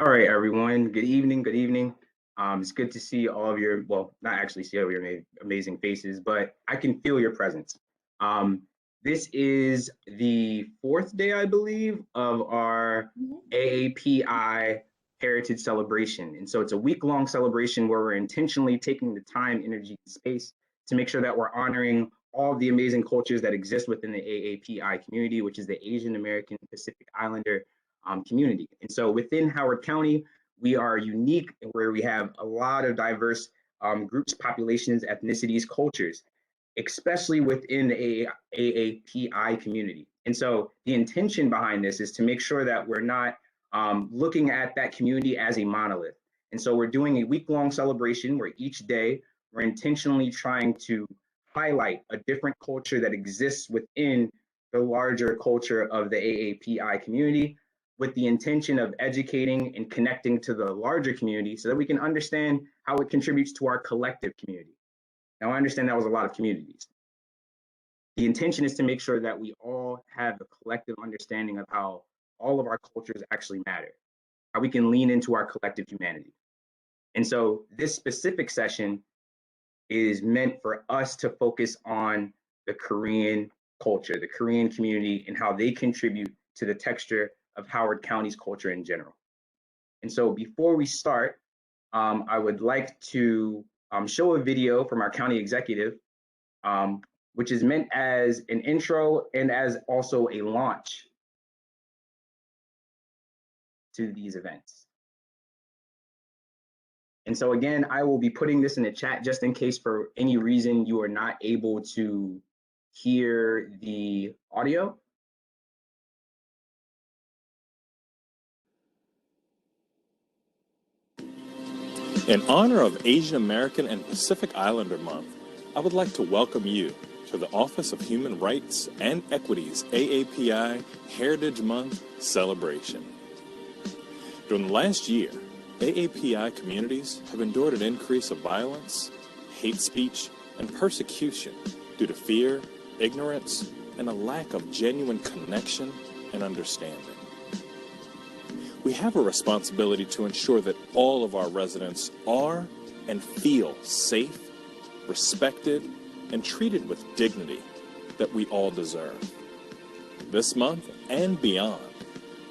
All right, everyone. Good evening. Good evening. It's good to see all of your, well, not actually see all your amazing faces, but I can feel your presence. This is the fourth day, I believe, of our AAPI Heritage Celebration. And so it's a week-long celebration where we're intentionally taking the time, energy, and space to make sure that we're honoring all of the amazing cultures that exist within the AAPI community, which is the Asian American Pacific Islander community. And so within Howard County, we are unique where we have a lot of diverse groups, populations, ethnicities, cultures, especially within the AAPI community. And so the intention behind this is to make sure that we're not looking at that community as a monolith. And so we're doing a week-long celebration where each day we're intentionally trying to highlight a different culture that exists within the larger culture of the AAPI community, with the intention of educating and connecting to the larger community so that we can understand how it contributes to our collective community. Now, I understand that was a lot of communities. The intention is to make sure that we all have a collective understanding of how all of our cultures actually matter, how we can lean into our collective humanity. And so this specific session is meant for us to focus on the Korean culture, the Korean community, and how they contribute to the texture of Howard County's culture in general. And so before we start, I would like to show a video from our county executive, which is meant as an intro and as also a launch to these events. And so again, I will be putting this in the chat just in case for any reason you are not able to hear the audio. In honor of Asian American and Pacific Islander Month, I would like to welcome you to the Office of Human Rights and Equity's AAPI Heritage Month celebration. During the last year, AAPI communities have endured an increase of violence, hate speech, and persecution due to fear, ignorance, and a lack of genuine connection and understanding. We have a responsibility to ensure that all of our residents are and feel safe, respected, and treated with dignity that we all deserve. This month and beyond,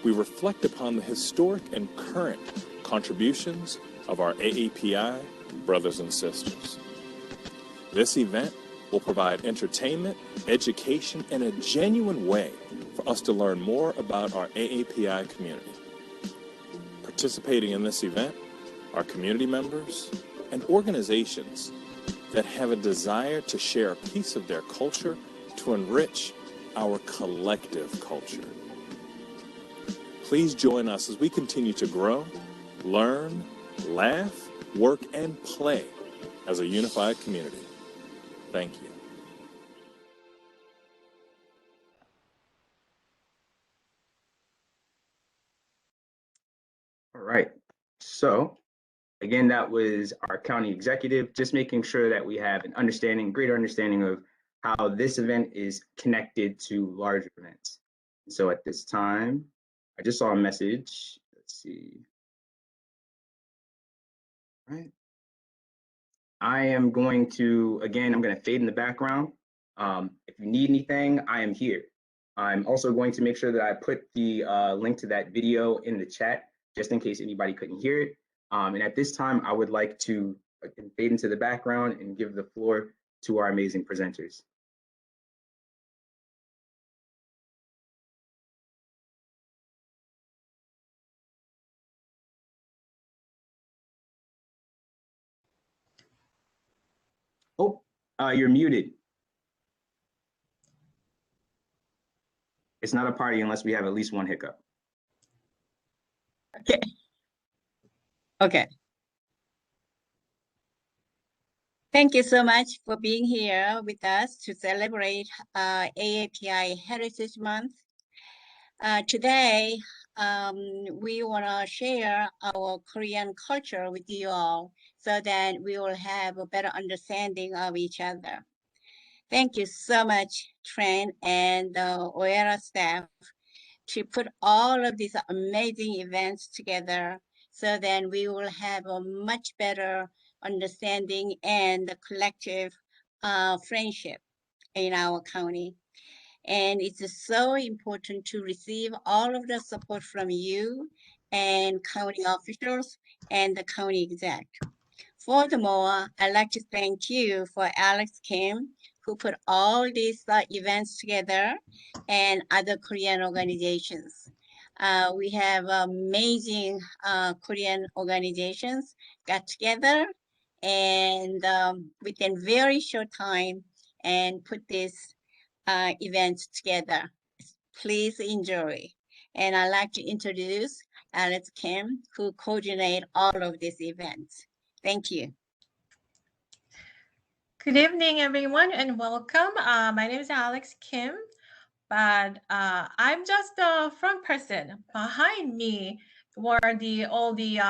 we reflect upon the historic and current contributions of our AAPI brothers and sisters. This event will provide entertainment, education, and a genuine way for us to learn more about our AAPI community. Participating in this event are community members and organizations that have a desire to share a piece of their culture to enrich our collective culture. Please join us as we continue to grow, learn, laugh, work, and play as a unified community. Thank you. All right, so again, that was our county executive, just making sure that we have an understanding, greater understanding of how this event is connected to larger events. So at this time, I just saw a message. Let's see. All right. I am going to, again, I'm going to fade in the background. If you need anything, I am here. I'm also going to make sure that I put the link to that video in the chat, just in case anybody couldn't hear it. And at this time, I would like to fade into the background and give the floor to our amazing presenters. Oh, you're muted. It's not a party unless we have at least one hiccup. Okay. Okay. Thank you so much for being here with us to celebrate AAPI Heritage Month. Today, we want to share our Korean culture with you all so that we will have a better understanding of each other. Thank you so much, Trent and the OERA staff, to put all of these amazing events together so then we will have a much better understanding and the collective friendship in our county. And it's so important to receive all of the support from you and county officials and the county exec. Furthermore, I'd like to thank you for Alex Kim, who put all these events together, and other Korean organizations. We have amazing Korean organizations got together and within very short time and put this events together. Please enjoy. And I'd like to introduce Alex Kim, who coordinate all of these events. Thank you. Good evening, everyone, and welcome. My name is Alex Kim, but I'm just the front person. Behind me were all the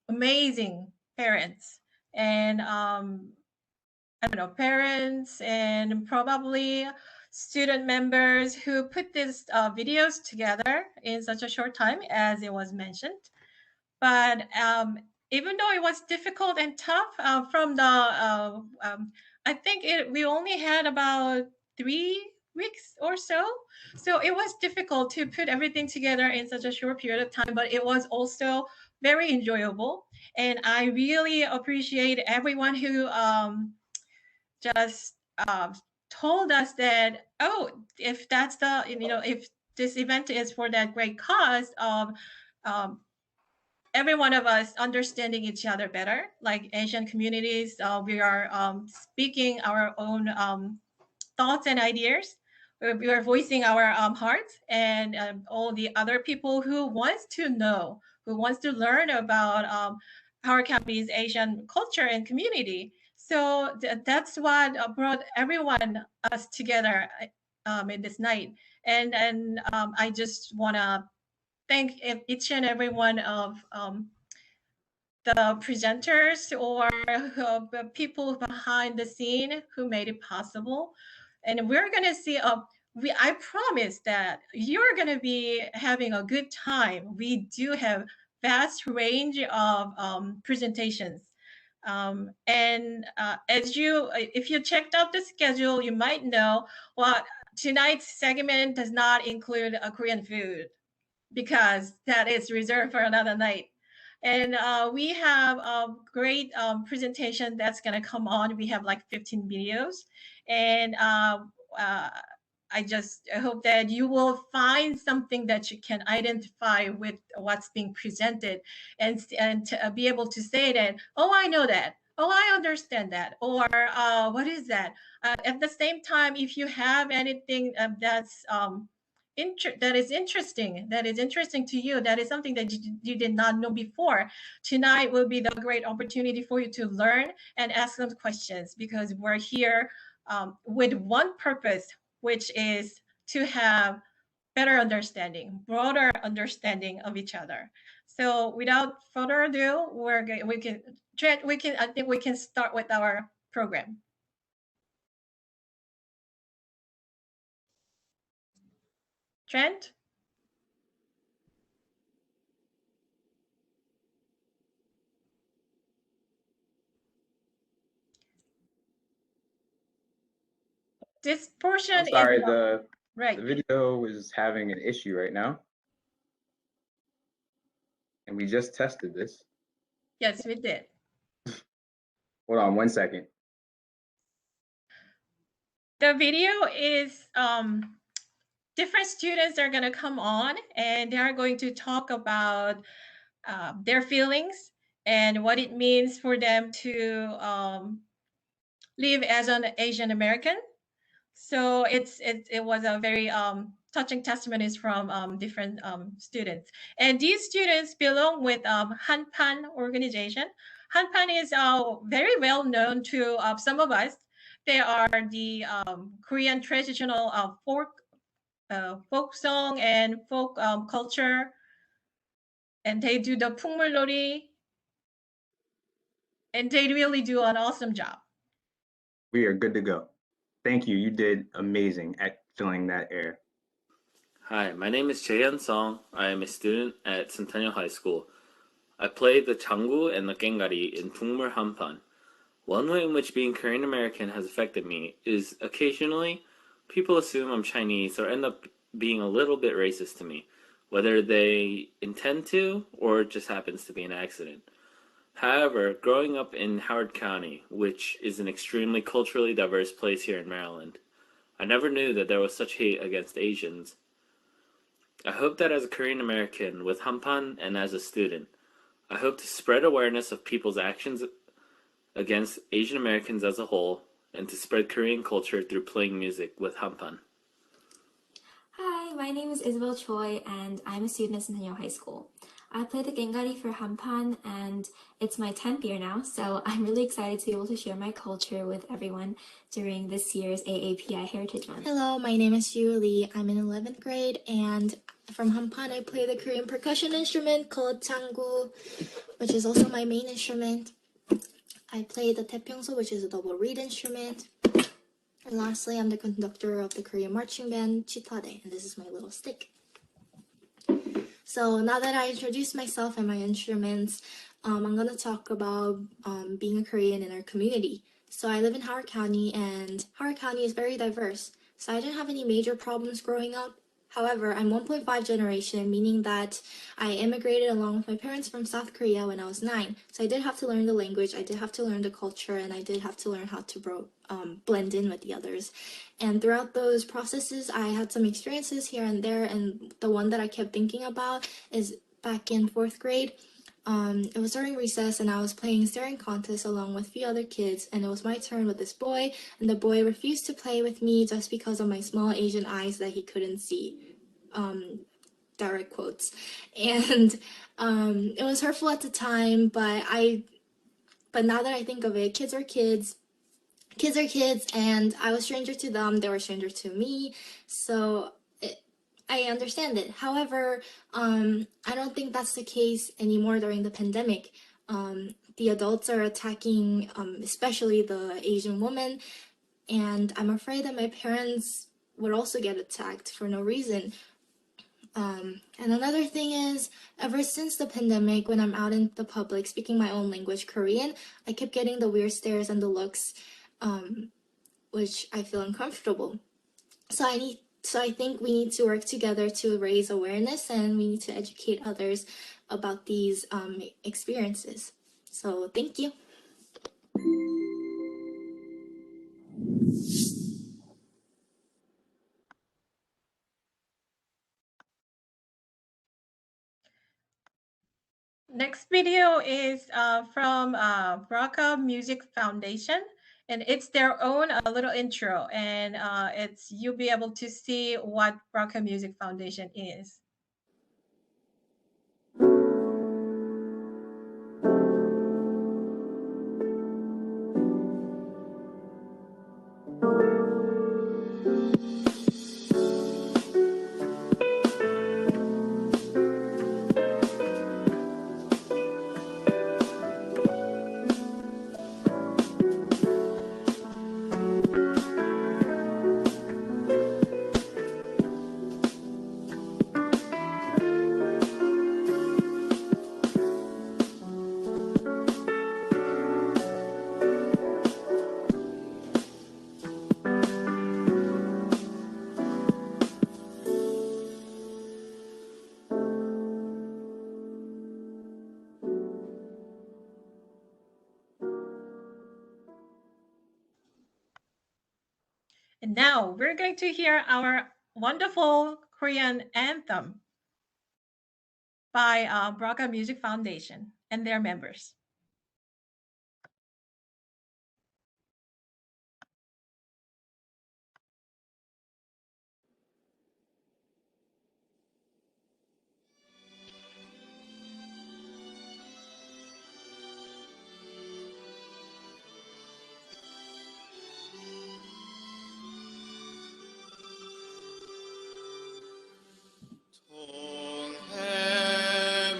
amazing parents and I don't know, parents and probably student members who put these videos together in such a short time, as it was mentioned. But even though it was difficult and tough from the, I think we only had about 3 weeks or so. So it was difficult to put everything together in such a short period of time, but it was also very enjoyable. And I really appreciate everyone who just told us that, oh, if that's the, if this event is for that great cause of every one of us understanding each other better, like Asian communities, we are speaking our own thoughts and ideas. We are voicing our hearts, and all the other people who wants to know, who wants to learn about our county's Asian culture and community. So that's what brought everyone us together in this night. And I just want to thank each and every one of the presenters or the people behind the scene who made it possible. And we're going to see I promise that you're going to be having a good time. We do have vast range of presentations. And if you checked out the schedule, you might know, well, tonight's segment does not include a Korean food because that is reserved for another night. And we have a great presentation that's going to come on. We have like 15 videos. And I hope that you will find something that you can identify with what's being presented and to be able to say that, oh, I know that. Oh, I understand that. Or what is that? At the same time, if you have anything that's that is interesting to you, that is something that you did not know before, tonight will be the great opportunity for you to learn and ask them questions, because we're here with one purpose, which is to have better understanding, broader understanding of each other. So without further ado, I think we can start with our program. Trent? This portion I'm sorry, is the video is having an issue right now. And we just tested this. Yes, we did. Hold on 1 second. The video is different students are going to come on and they are going to talk about their feelings and what it means for them to live as an Asian American. So it was a very touching testimonies from different students. And these students belong with Hanpan organization. Hanpan is very well known to some of us. They are the Korean traditional folk song and folk culture. And they do the 풍물놀이. And they really do an awesome job. We are good to go. Thank you. You did amazing at filling that air. Hi, my name is Jaehyun Song. I am a student at Centennial High School. I play the Changu and the Gengari in Tungmur Hampan. One way in which being Korean American has affected me is occasionally people assume I'm Chinese or end up being a little bit racist to me, whether they intend to or it just happens to be an accident. However, growing up in Howard County, which is an extremely culturally diverse place here in Maryland, I never knew that there was such hate against Asians. I hope that as a Korean American with Hampan and as a student, I hope to spread awareness of people's actions against Asian Americans as a whole and to spread Korean culture through playing music with Hampan. Hi, my name is Isabel Choi and I'm a student at Centennial High School. I play the Gengari for Hampan and it's my 10th year now, so I'm really excited to be able to share my culture with everyone during this year's AAPI Heritage Month. Hello, my name is Yu Lee. I'm in 11th grade and from Hampan I play the Korean percussion instrument called Changu, which is also my main instrument. I play the taepyeongso, which is a double reed instrument. And lastly, I'm the conductor of the Korean marching band Chitade, and this is my little stick. So now that I introduced myself and my instruments, I'm going to talk about being a Korean in our community. So I live in Howard County, and Howard County is very diverse. So I didn't have any major problems growing up. However, I'm 1.5 generation, meaning that I immigrated along with my parents from South Korea when I was 9. So I did have to learn the language, I did have to learn the culture, and I did have to learn how to blend in with the others. And throughout those processes, I had some experiences here and there, and the one that I kept thinking about is back in 4th grade. It was during recess and I was playing staring contest along with a few other kids, and it was my turn with this boy, and the boy refused to play with me just because of my small Asian eyes that he couldn't see. Direct quotes. And it was hurtful at the time, but now that I think of it, kids are kids. Kids are kids, and I was stranger to them, they were stranger to me, so I understand it. However, I don't think that's the case anymore during the pandemic. The adults are attacking, especially the Asian woman, and I'm afraid that my parents would also get attacked for no reason. And another thing is, ever since the pandemic, when I'm out in the public speaking my own language, Korean, I kept getting the weird stares and the looks, which I feel uncomfortable. So I think we need to work together to raise awareness, and we need to educate others about these experiences. So thank you. Next video is from BRCA Music Foundation, and it's their own little intro, and you'll be able to see what BRCA Music Foundation is. And now we're going to hear our wonderful Korean anthem by BRCA Music Foundation and their members.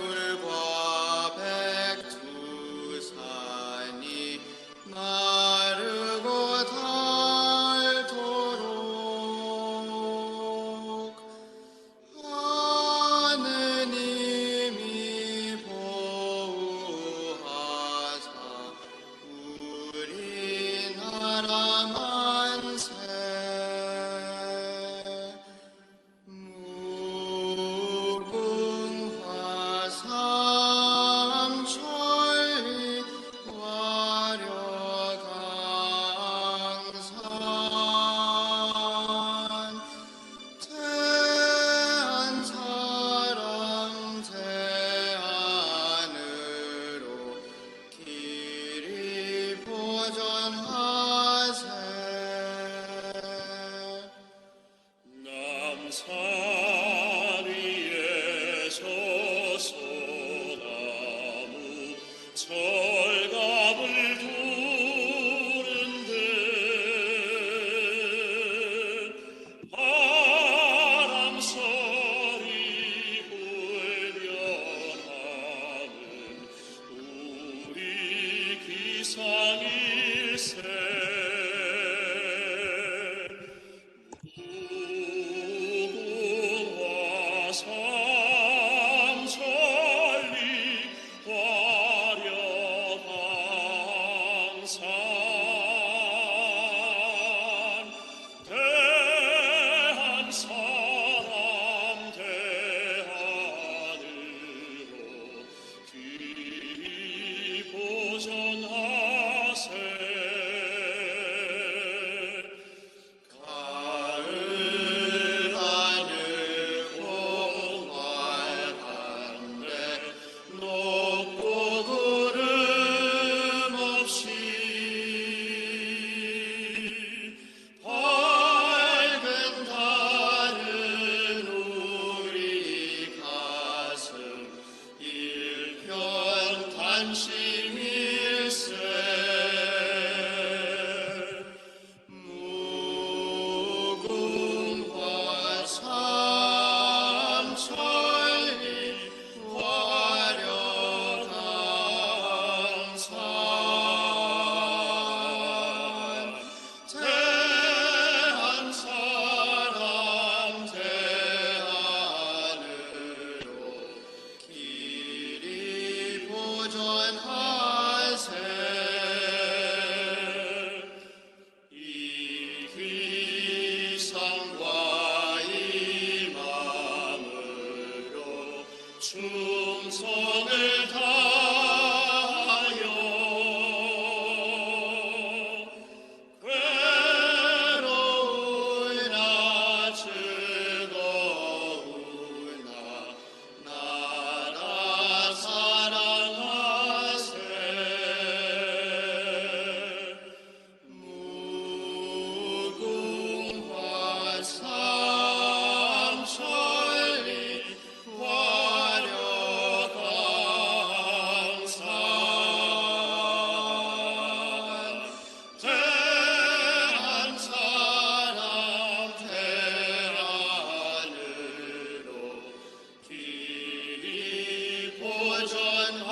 동해물과 백두 철갑을 두른데 바람 소리 울려하는 우리 기상일세 무궁화 삼천리 화려한 산 대한 사람 대하늘로 길이 보존하세 가을 하늘 공활한데 높고 구름 없이 밝은 달은 우리 가슴 일편 단심일세 무궁화 삼천리 화려한 산 대한 사람 대하늘로 길이 보존하세 이 기상과 이 마음으로 충성을 다하여 괴로우나 즐거우나 나라 사랑하세 무궁화 삼천리 화려한 산 대한 사람 대하늘로 길이 보존하세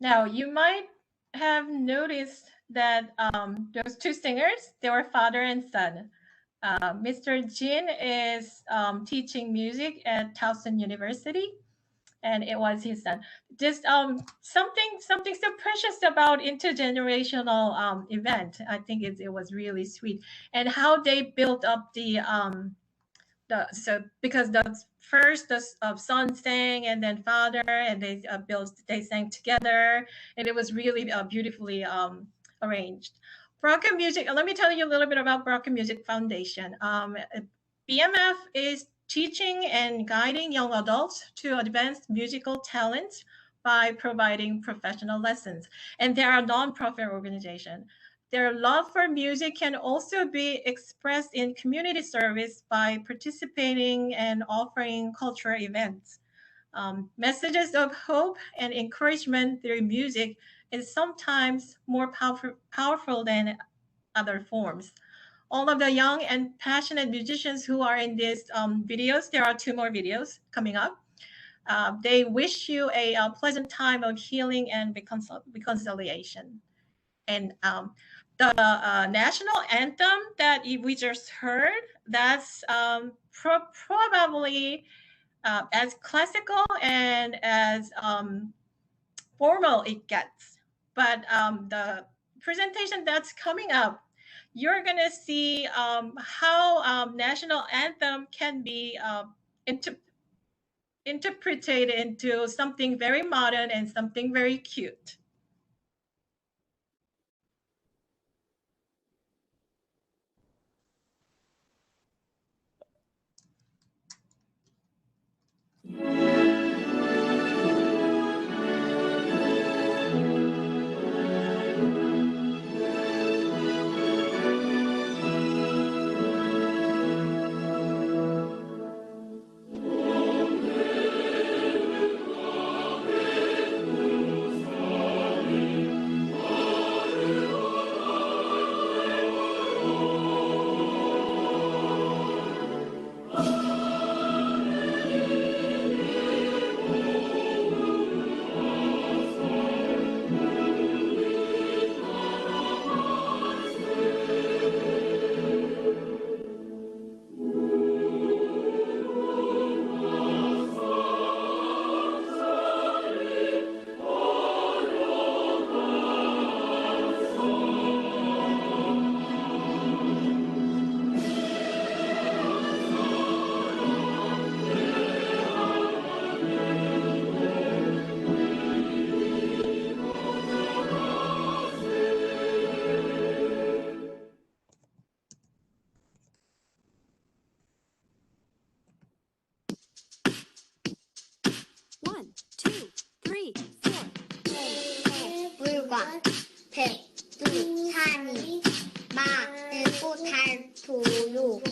Now, you might have noticed that those two singers, they were father and son. Mr. Jin is teaching music at Towson University, and it was his son. Just something so precious about intergenerational event. I think it was really sweet, and how they built up because the first the son sang and then father and they sang together, and it was really beautifully arranged. Brocken Music. Let me tell you a little bit about Brocken Music Foundation. BMF is teaching and guiding young adults to advance musical talents by providing professional lessons, and they are a nonprofit organization. Their love for music can also be expressed in community service by participating and offering cultural events. Messages of hope and encouragement through music is sometimes more powerful than other forms. All of the young and passionate musicians who are in these videos, there are 2 more videos coming up. They wish you a pleasant time of healing and reconciliation. And the national anthem that we just heard, that's probably as classical and as formal it gets. But the presentation that's coming up, you're going to see how national anthem can be interpreted into something very modern and something very cute. 물과 백두산이 마르고 닳도록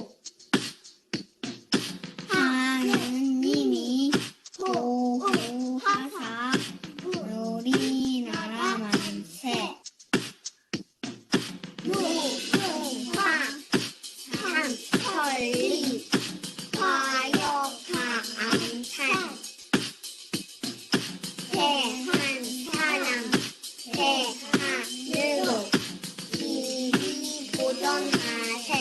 하느님이 보호하사 우리나라 만세 무궁화 삼천리 화역한탄 대한사랑 대한으로 이리 보존하세.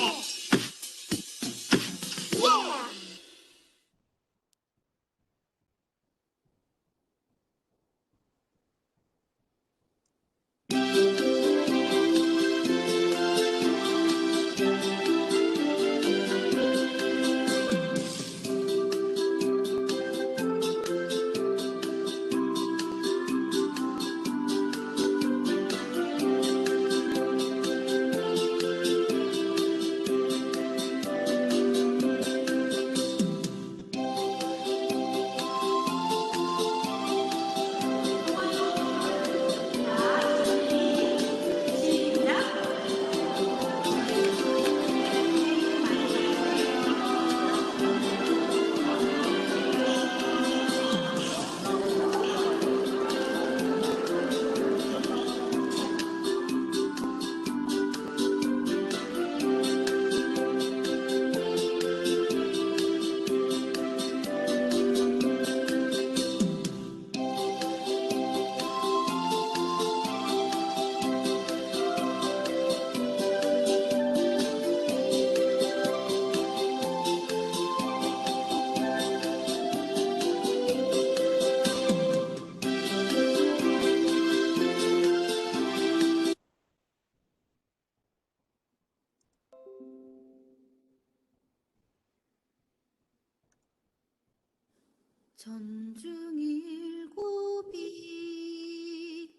전중일곱이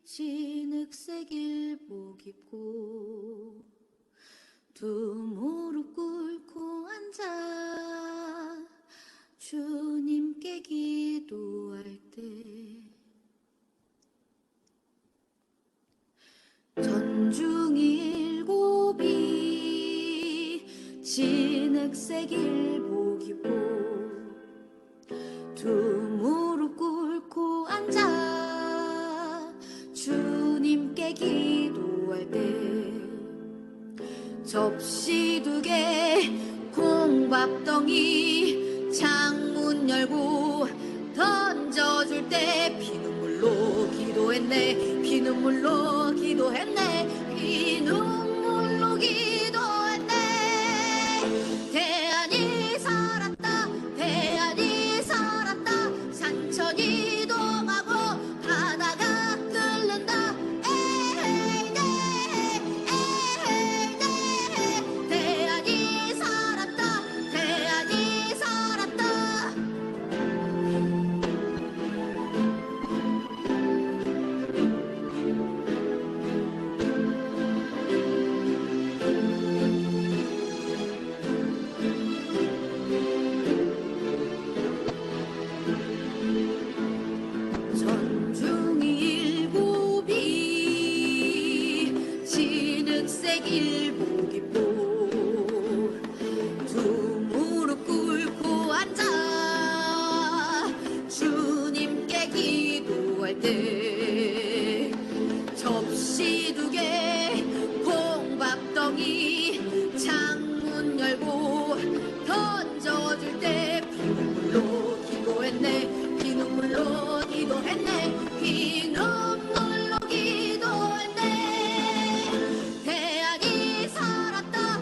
진흙색 일복 입고 두 무릎 꿇고 앉아 주님께 기도할 때 전중일곱이 진흙색 일복 입고 두 무릎 꿇고 앉아 주님께 기도할 때 접시 두 개 콩밥덩이 창문 열고 던져줄 때 피눈물로 기도했네 피눈물로 기도했네 피눈물로 기도했네 대안이 살았다 대안이 살았다 산천 이동하고 바다가 끓는다 에헤이 네 에헤이 네 대안이 살았다 대안이 살았다 전중일곱이 진흙색 일복 입고 두 무릎 꿇고 앉아 주님께 기도할 때 접시 두 개 콩밥덩이 창문 열고 던져줄 때 피눈물로 기도했네 피눈물로 기도했네 피눈물로 기도했네 대안이 살았다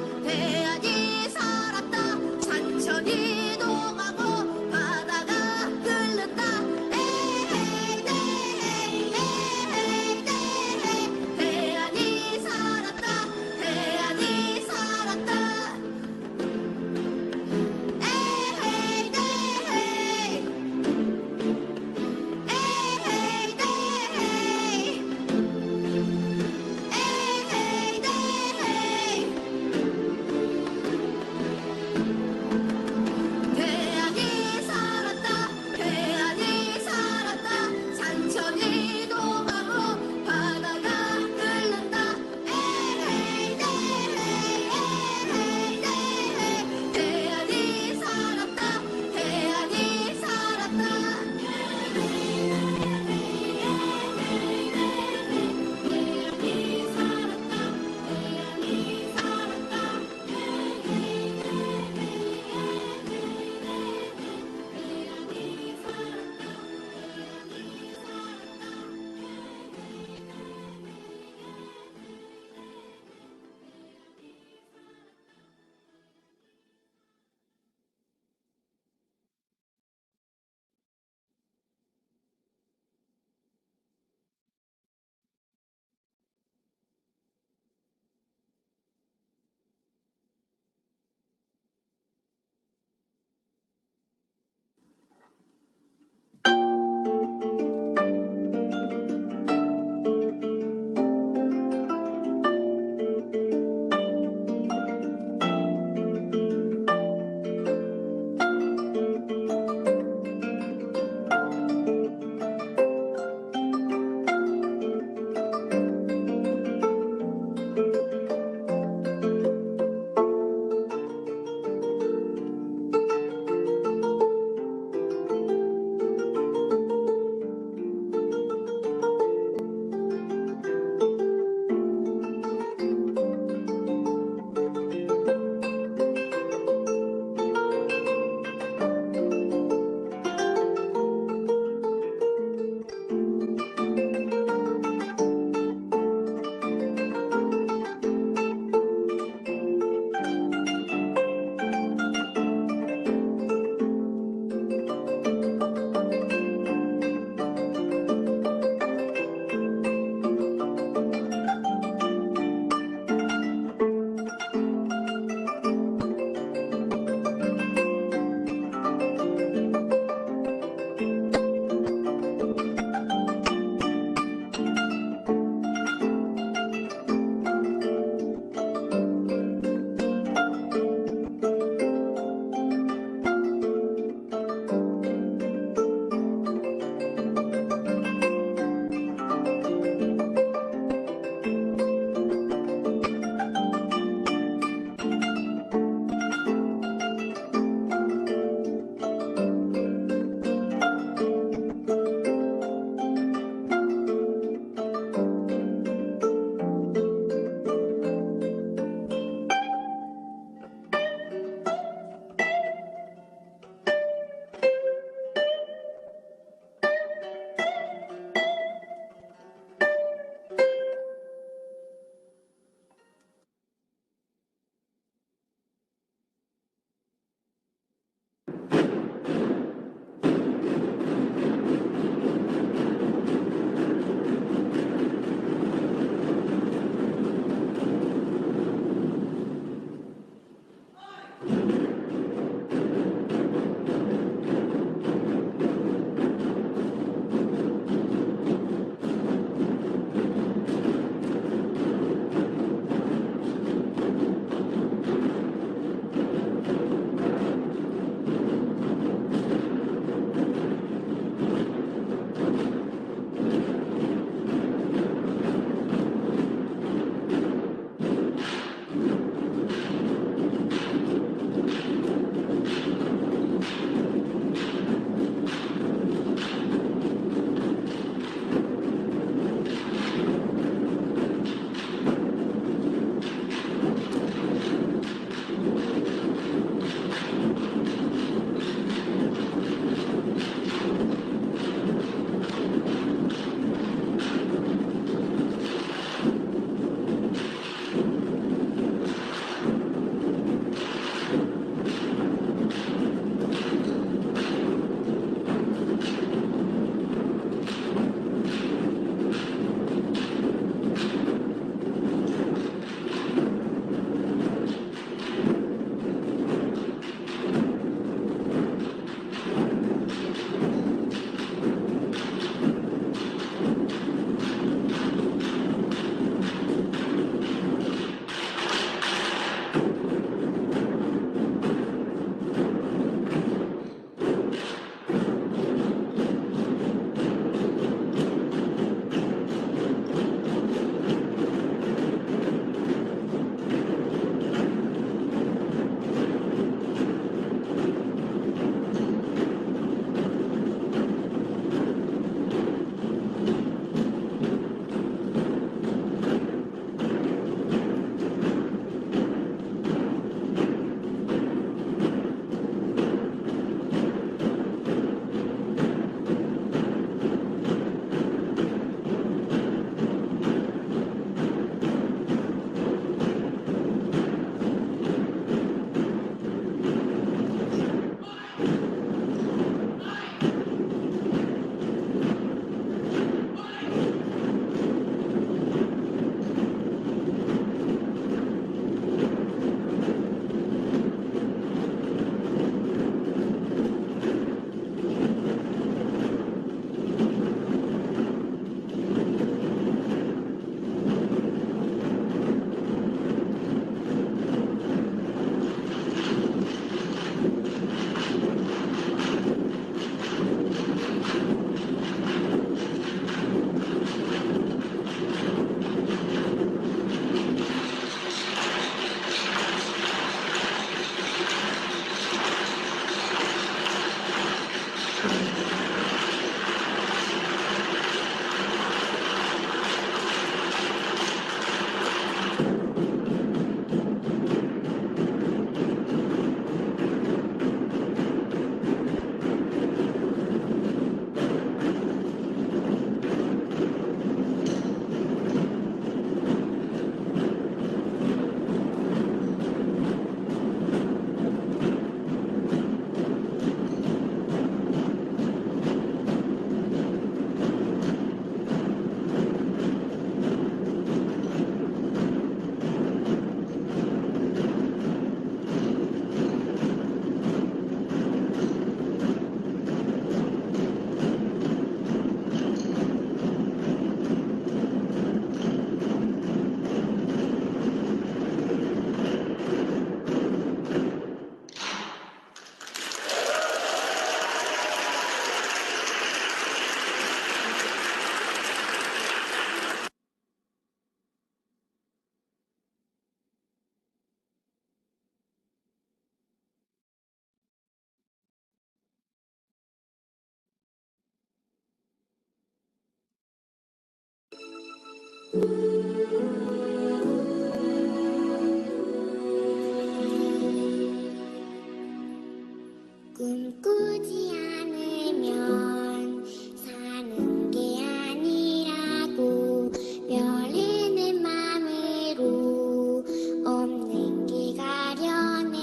꿈꾸지 않으면 사는 게 아니라고 별에는 맘으로 없는 게 가련해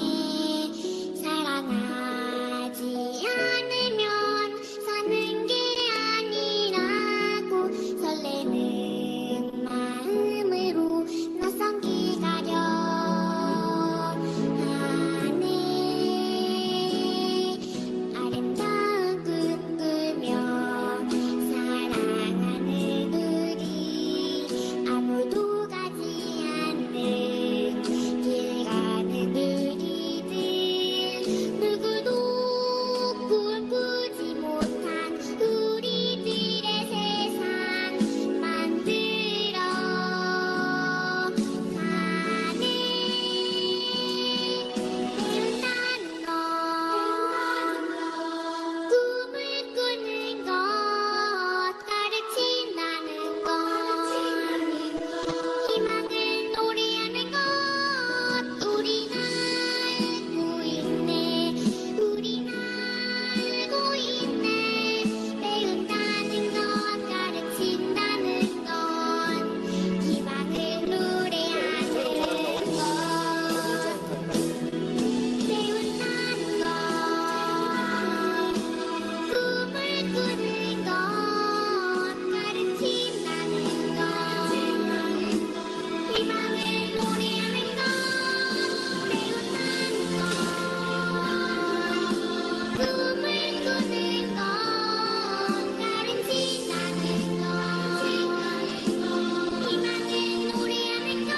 사랑하지 않으면 사는 게 아니라고 설레는 마음으로 낯선 길 가려하네 아름다운 꿈 꾸며 사랑하는 우리 아무도 가지 않는 길 가는 우리들 누구도 꿈꾸지 못한 우리들의 세상 만들어 가네 배운다는 것 꿈을 꾸는 것 가르친다는 것 희망을 노래하는 것 우린 알고 있네 우린 알고 있네 배운다는 것 가르친다는 건 희망을 노래하는 것 배운다는 것 꿈을 꾸는 것 가르친다는 것 희망을 노래하는 것 배운다는 것 꿈을 꾸는 것 가르친다는 것 희망을 노래하는 것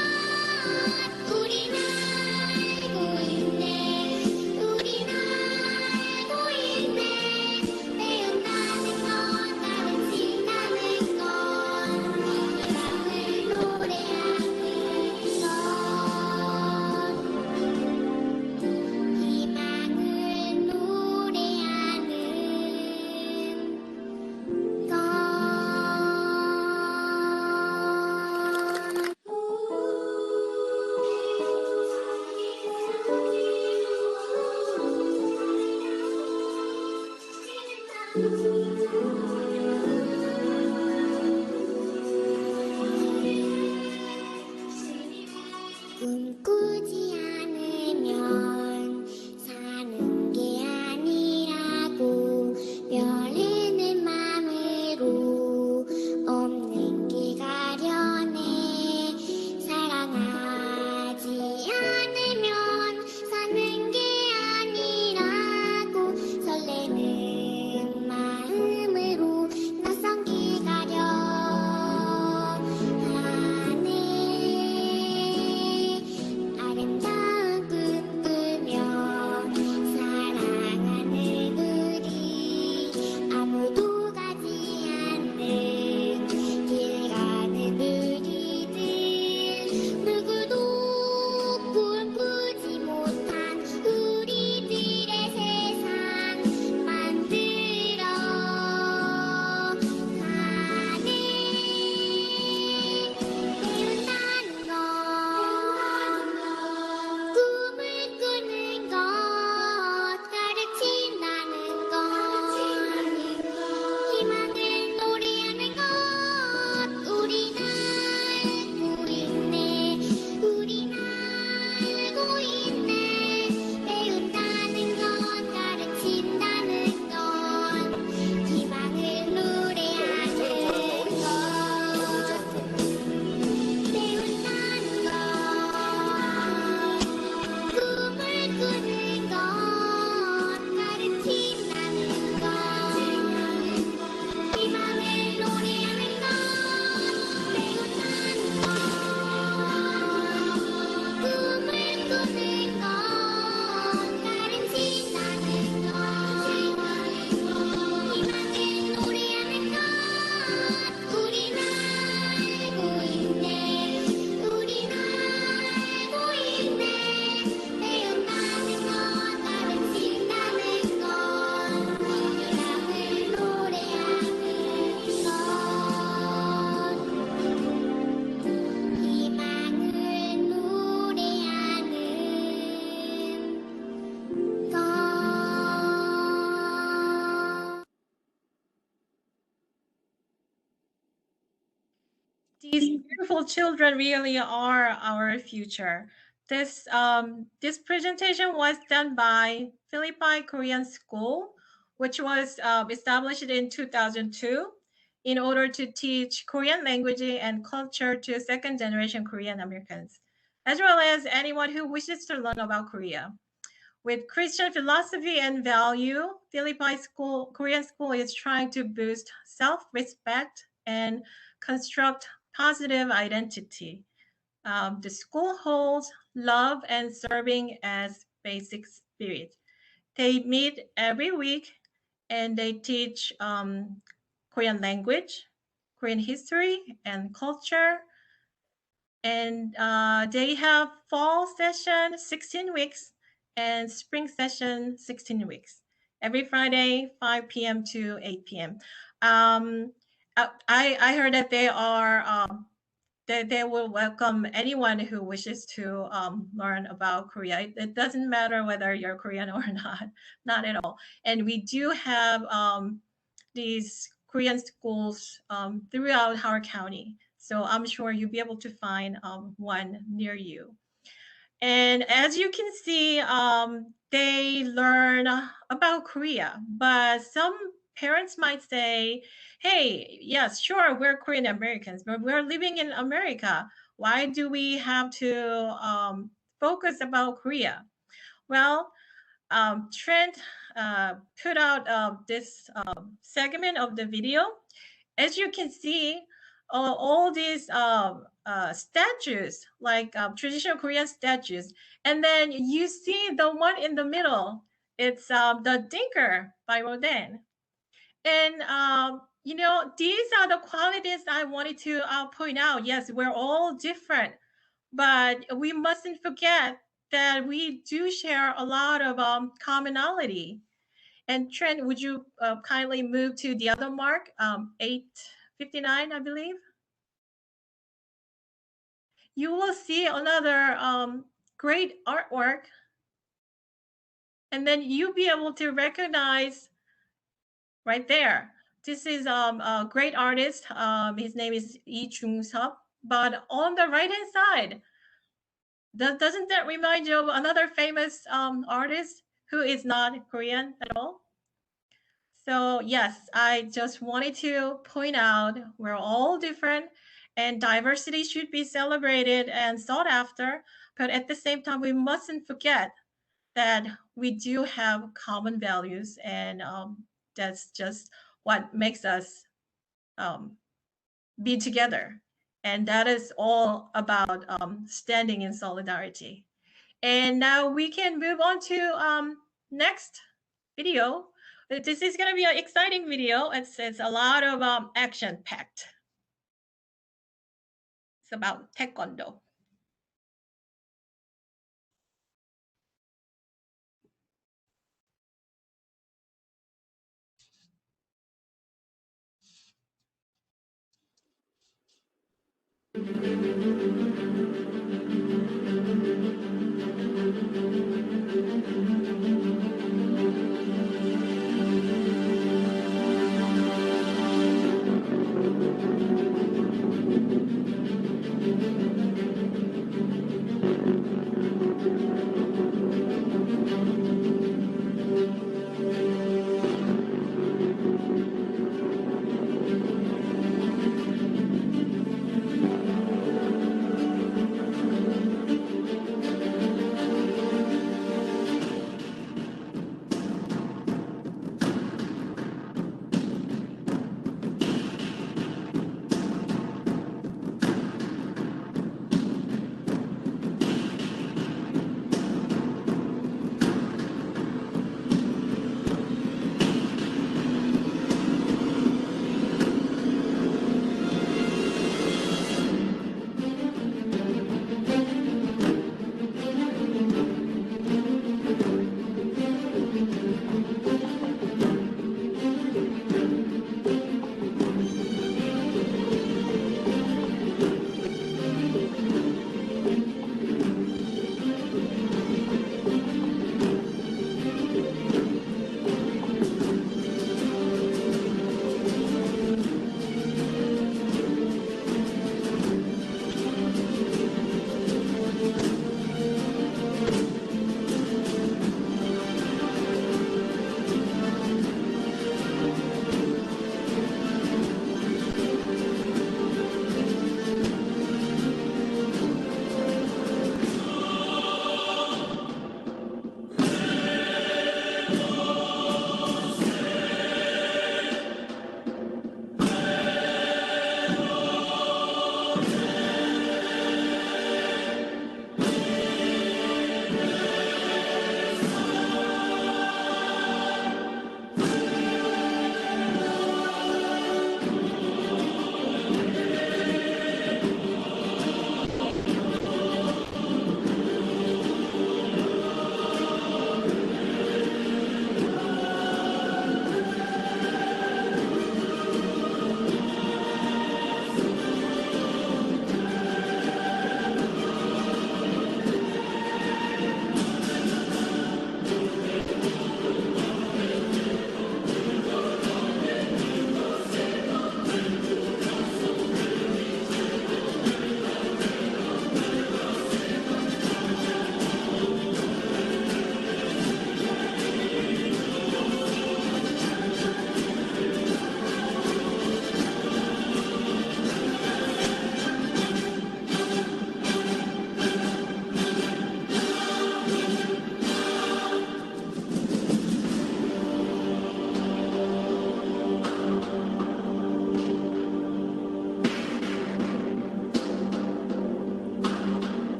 우린 알고 있네 우린 알고 있네 배운다는 것 가르친다는 건 희망을 노래하는 것 희망을 노래하는 꿈꾸지 않으면 사는 게 아니라고 별에는 맘으로 없는 게 가련해 사랑하지 않으면 사는 게 아니라고 설레는 마음으로 낯선 길 가려하네 beautiful children really are our future. This this presentation was done by Philippi Korean School, which was established in 2002 in order to teach Korean language and culture to second generation Korean Americans, as well as anyone who wishes to learn about Korea. With Christian philosophy and value, Korean School is trying to boost self-respect and construct positive identity. The school holds love and serving as basic spirit. They meet every week and they teach Korean language, Korean history and culture. And they have fall session 16 weeks and spring session 16 weeks. Every Friday, 5 p.m. to 8 p.m. I heard that they will welcome anyone who wishes to learn about Korea. It doesn't matter whether you're Korean or not at all. And we do have these Korean schools throughout Howard County. So I'm sure you'll be able to find one near you. And as you can see, they learn about Korea, but some parents might say, hey, yes, sure, we're Korean Americans, but we're living in America. Why do we have to focus about Korea? Well, Trent put out this segment of the video. As you can see, all these statues, like traditional Korean statues, and then you see the one in the middle. It's the Dinker by Rodin. And you know, these are the qualities I wanted to point out. Yes, we're all different, but we mustn't forget that we do share a lot of commonality. And Trent, would you kindly move to the other mark, 859, I believe? You will see another great artwork, and then you'll be able to recognize right there. This is a great artist. His name is Lee Jung-sup. But on the right-hand side, doesn't that remind you of another famous artist who is not Korean at all? So yes, I just wanted to point out we're all different and diversity should be celebrated and sought after. But at the same time, we mustn't forget that we do have common values, and that's just what makes us be together. And that is all about standing in solidarity. And now we can move on to next video. This is going to be an exciting video. It's a lot of action packed. It's about taekwondo.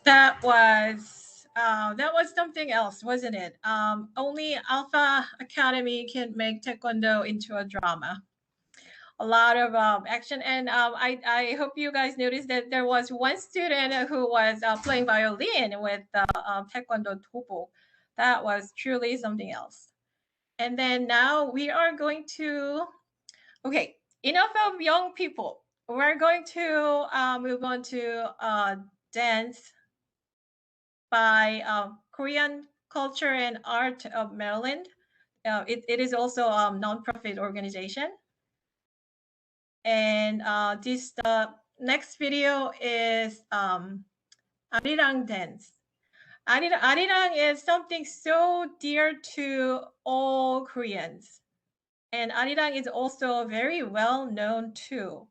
That was something else, wasn't it? Only Alpha Academy can make Taekwondo into a drama. A lot of action, and I hope you guys noticed that there was one student who was playing violin with Taekwondo Topo. That was truly something else. And then now we are going to, okay, enough of young people. We're going to move on to dance by Korean Culture and Art of Maryland. It is also a nonprofit organization. And this next video is Arirang dance. Arirang is something so dear to all Koreans. And Arirang is also very well known too.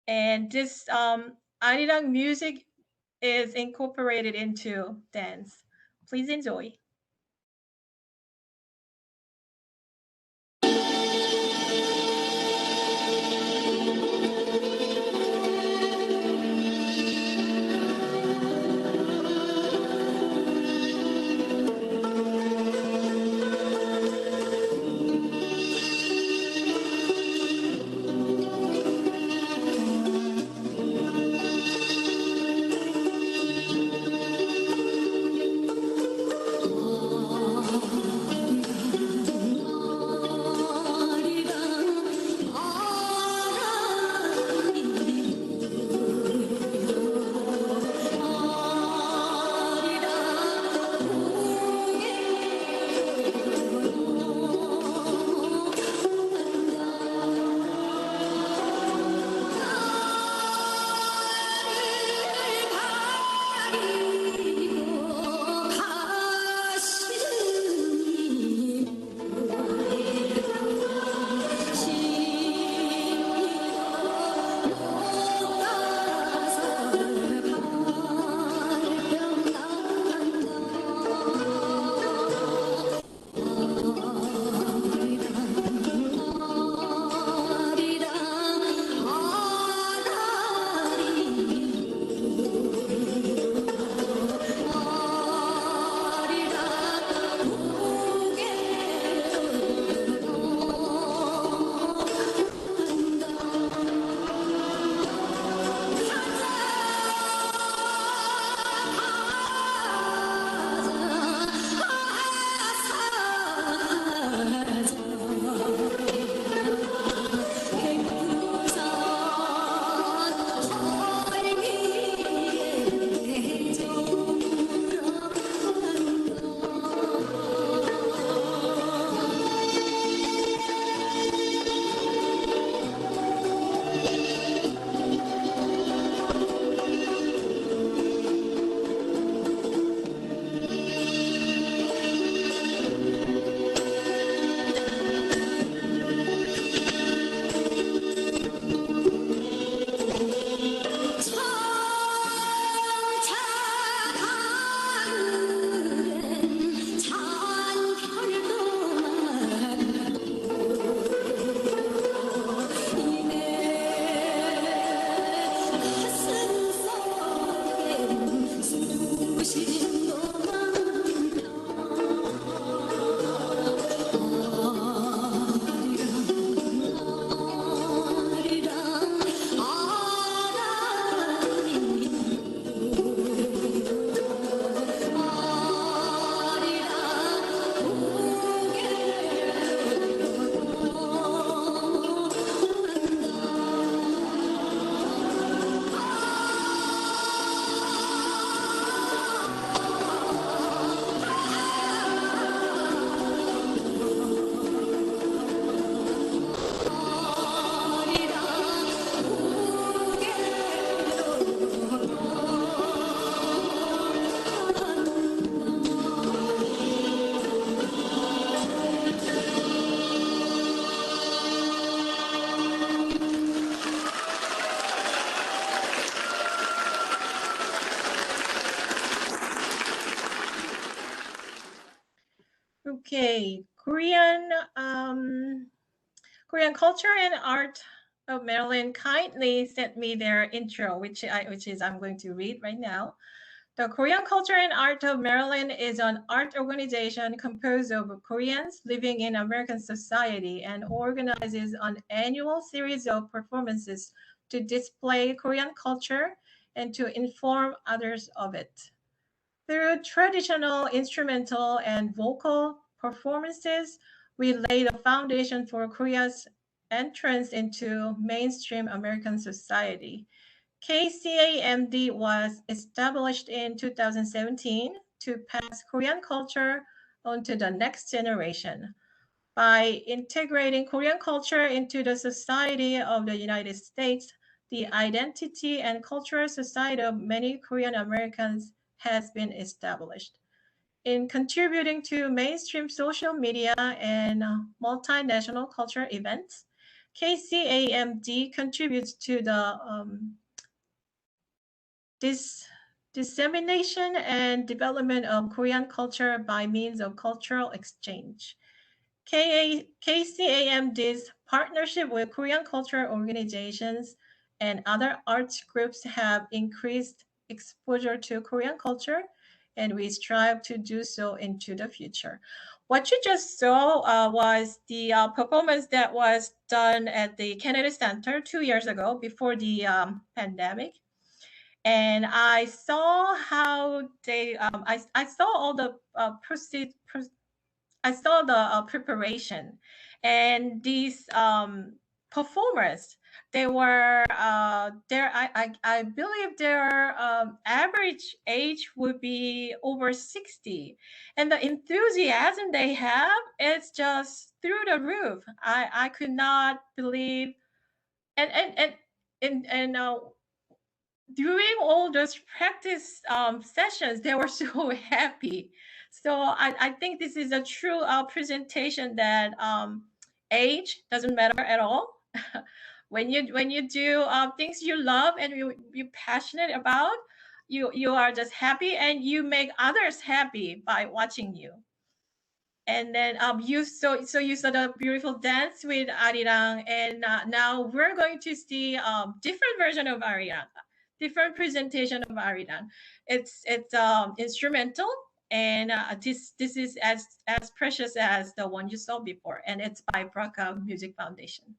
And this Arirang music is incorporated into dance. Please enjoy. Okay, Korean Culture and Art of Maryland kindly sent me their intro, which I'm going to read right now. The Korean Culture and Art of Maryland is an art organization composed of Koreans living in American society and organizes an annual series of performances to display Korean culture and to inform others of it. Through traditional instrumental and vocal performances, we lay the foundation for Korea's entrance into mainstream American society. KCAMD was established in 2017 to pass Korean culture on to the next generation. By integrating Korean culture into the society of the United States, the identity and cultural society of many Korean Americans has been established. In contributing to mainstream social media and multinational cultural events, KCAMD contributes to the dissemination and development of Korean culture by means of cultural exchange. KCAMD's partnership with Korean cultural organizations and other arts groups have increased exposure to Korean culture, and we strive to do so into the future. What you just saw was the performance that was done at the Kennedy Center 2 years ago before the pandemic. And I saw how I saw all the I saw the preparation, and these performers, they were I believe their average age would be over 60, and the enthusiasm they have, it's just through the roof. I could not believe, and during all those practice sessions, they were so happy. So I think this is a true presentation that age doesn't matter at all. When you do things you love and you're passionate about, you are just happy and you make others happy by watching you. And then you saw the beautiful dance with Arirang, and now we're going to see different version of Arirang, different presentation of Arirang. It's instrumental, and this is as precious as the one you saw before, and it's by Braca Music Foundation.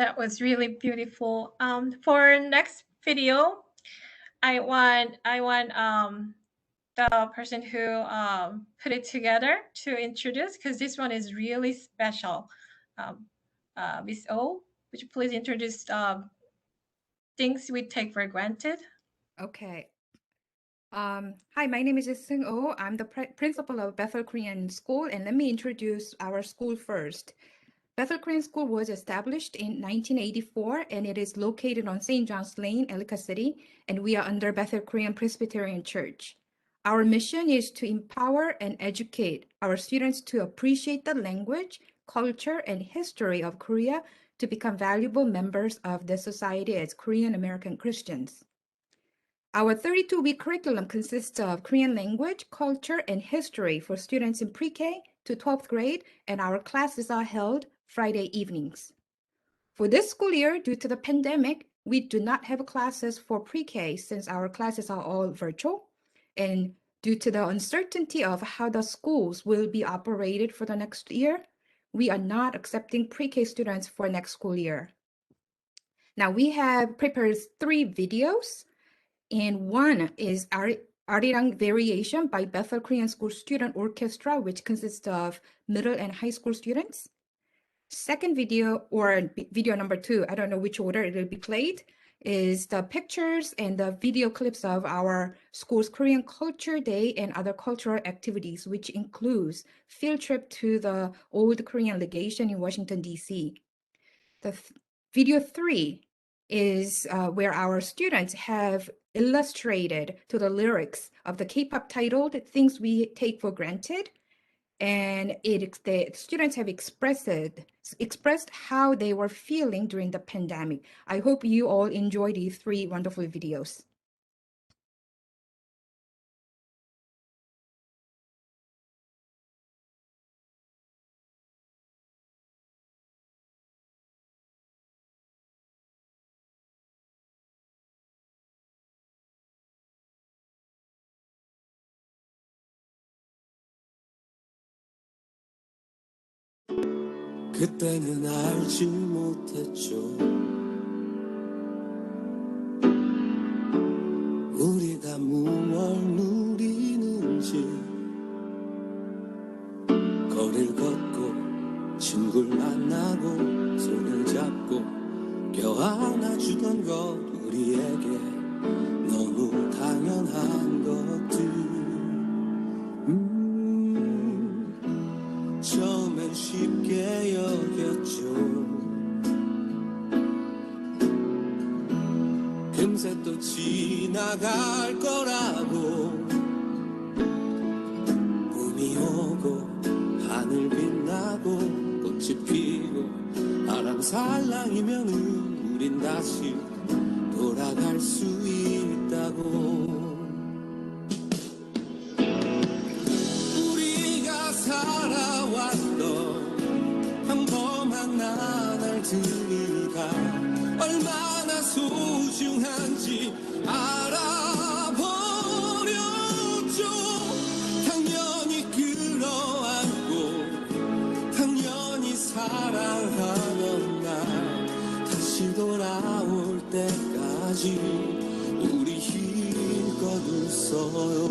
That was really beautiful. For next video, I want the person who put it together to introduce, because this one is really special. Miss O, would you please introduce things we take for granted? Okay. Hi, my name is Sung Oh. I'm the principal of Bethel Korean School, and let me introduce our school first. Bethel Korean School was established in 1984, and it is located on St. John's Lane, Ellicott City, and we are under Bethel Korean Presbyterian Church. Our mission is to empower and educate our students to appreciate the language, culture, and history of Korea to become valuable members of the society as Korean American Christians. Our 32-week curriculum consists of Korean language, culture, and history for students in pre-K to 12th grade, and our classes are held Friday evenings. For this school year, due to the pandemic, we do not have classes for pre-K since our classes are all virtual. And due to the uncertainty of how the schools will be operated for the next year, we are not accepting pre-K students for next school year. Now, we have prepared 3 videos. And one is Arirang Variation by Bethel Korean School Student Orchestra, which consists of middle and high school students. Second video, or video number 2, I don't know which order it will be played, is the pictures and the video clips of our school's Korean Culture Day and other cultural activities, which includes field trip to the Old Korean Legation in Washington, D.C. The video 3 is where our students have illustrated to the lyrics of the K-pop titled Things We Take for Granted. And the students have expressed how they were feeling during the pandemic. I hope you all enjoy these 3 wonderful videos. 그때는 알지 못했죠. 우리가 무얼 누리는지. 거리를 걷고 친구를 만나고 손을 잡고 껴안아주던 것 우리에게 너무 당연한 것들. 처음엔 쉽게 여겼죠. 금세 또 지나갈 거라고. 봄이 오고 하늘 빛나고 꽃이 피고 아랑살랑이면은 우린 다시 돌아갈 수 있다고. 살아왔던 평범한 나날들이가 얼마나 소중한지 알아버렸죠. 당연히 끌어안고 당연히 사랑하던 날 다시 돌아올 때까지 우리 힘껏 웃어요.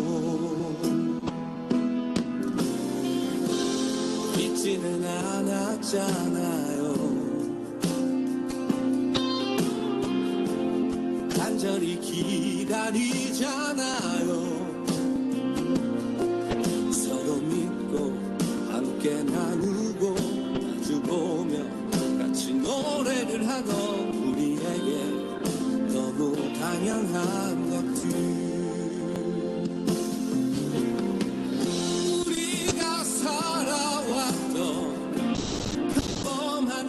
잊지는 않았잖아요. 간절히 기다리잖아요. 서로 믿고 함께 나누고 마주보며 같이 노래를 하던 우리에게 너무 당연한 것들.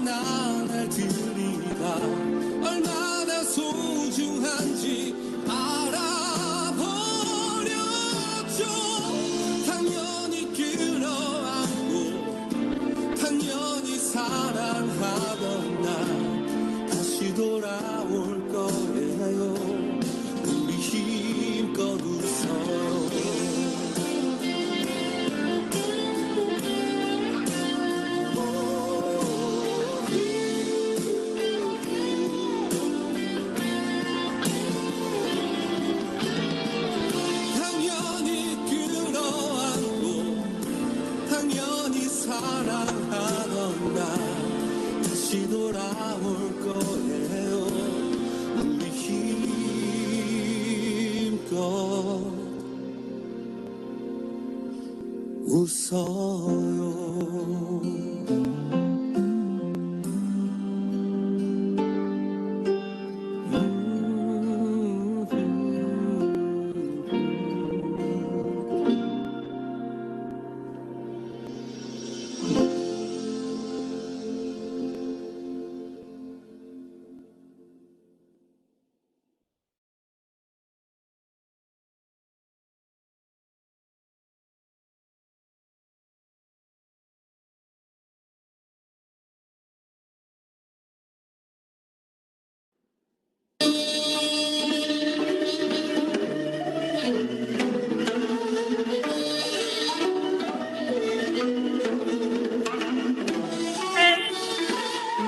나날들이가 얼마나 소중한지 알아버렸죠. 당연히 끌어안고 당연히 사랑하던 날 다시 돌아올 거예요. 우리 힘껏 웃어요. 웃어요.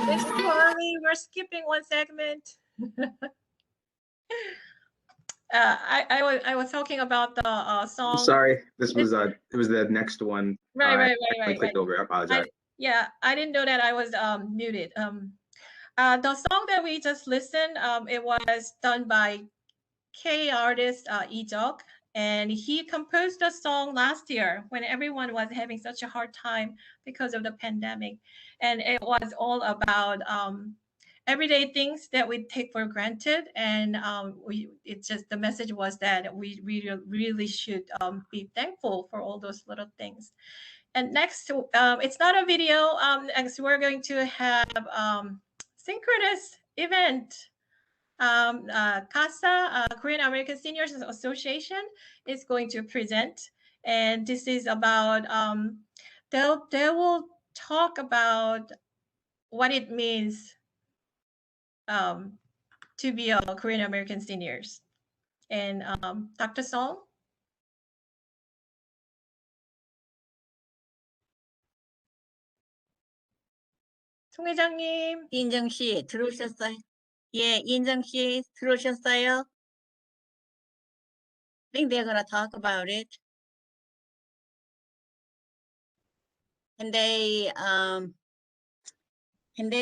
It's too early. We're skipping one segment. I was talking about the I'm song. sorry, this was it was the next one. Right. I clicked over. I apologize. I didn't know that I was muted. The song that we just listened, it was done by K artist Lee Jok, and he composed a song last year when everyone was having such a hard time because of the pandemic, and it was all about everyday things that we take for granted, and the message was that we really should be thankful for all those little things. And next, it's not a video. Next, we're going to have synchronous event. CASA, Korean American Seniors Association, is going to present, and this is about they will talk about what it means to be a Korean American seniors. And Dr. Song. 송 회장님. 이인정 씨 들어오셨어요? 예, 이인정 씨 들어오셨어요? I think they're gonna talk about it. Can they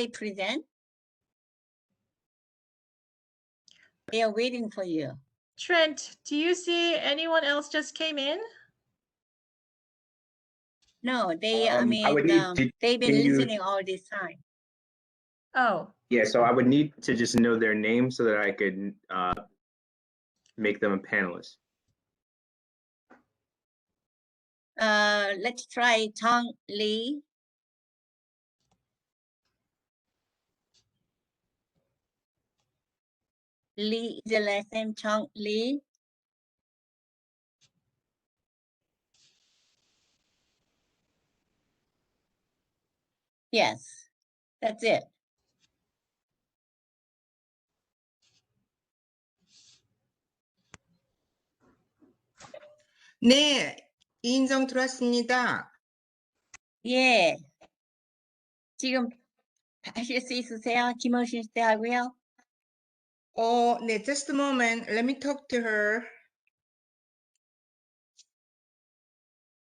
present? They are waiting for you. Trent, do you see anyone else just came in? No, they. I would need to. They've been Can you? listening all this time. Oh. Yeah, so I would need to just know their name so that I could make them a panelist. Let's try Tong Lee. Lee is the last name, Tong Lee. Yes, that's it. 네, 이인정 들어왔습니다. 예. 지금 하실 수 있으세요? 김호신 씨 하고요. 네, just a moment. Let me talk to her.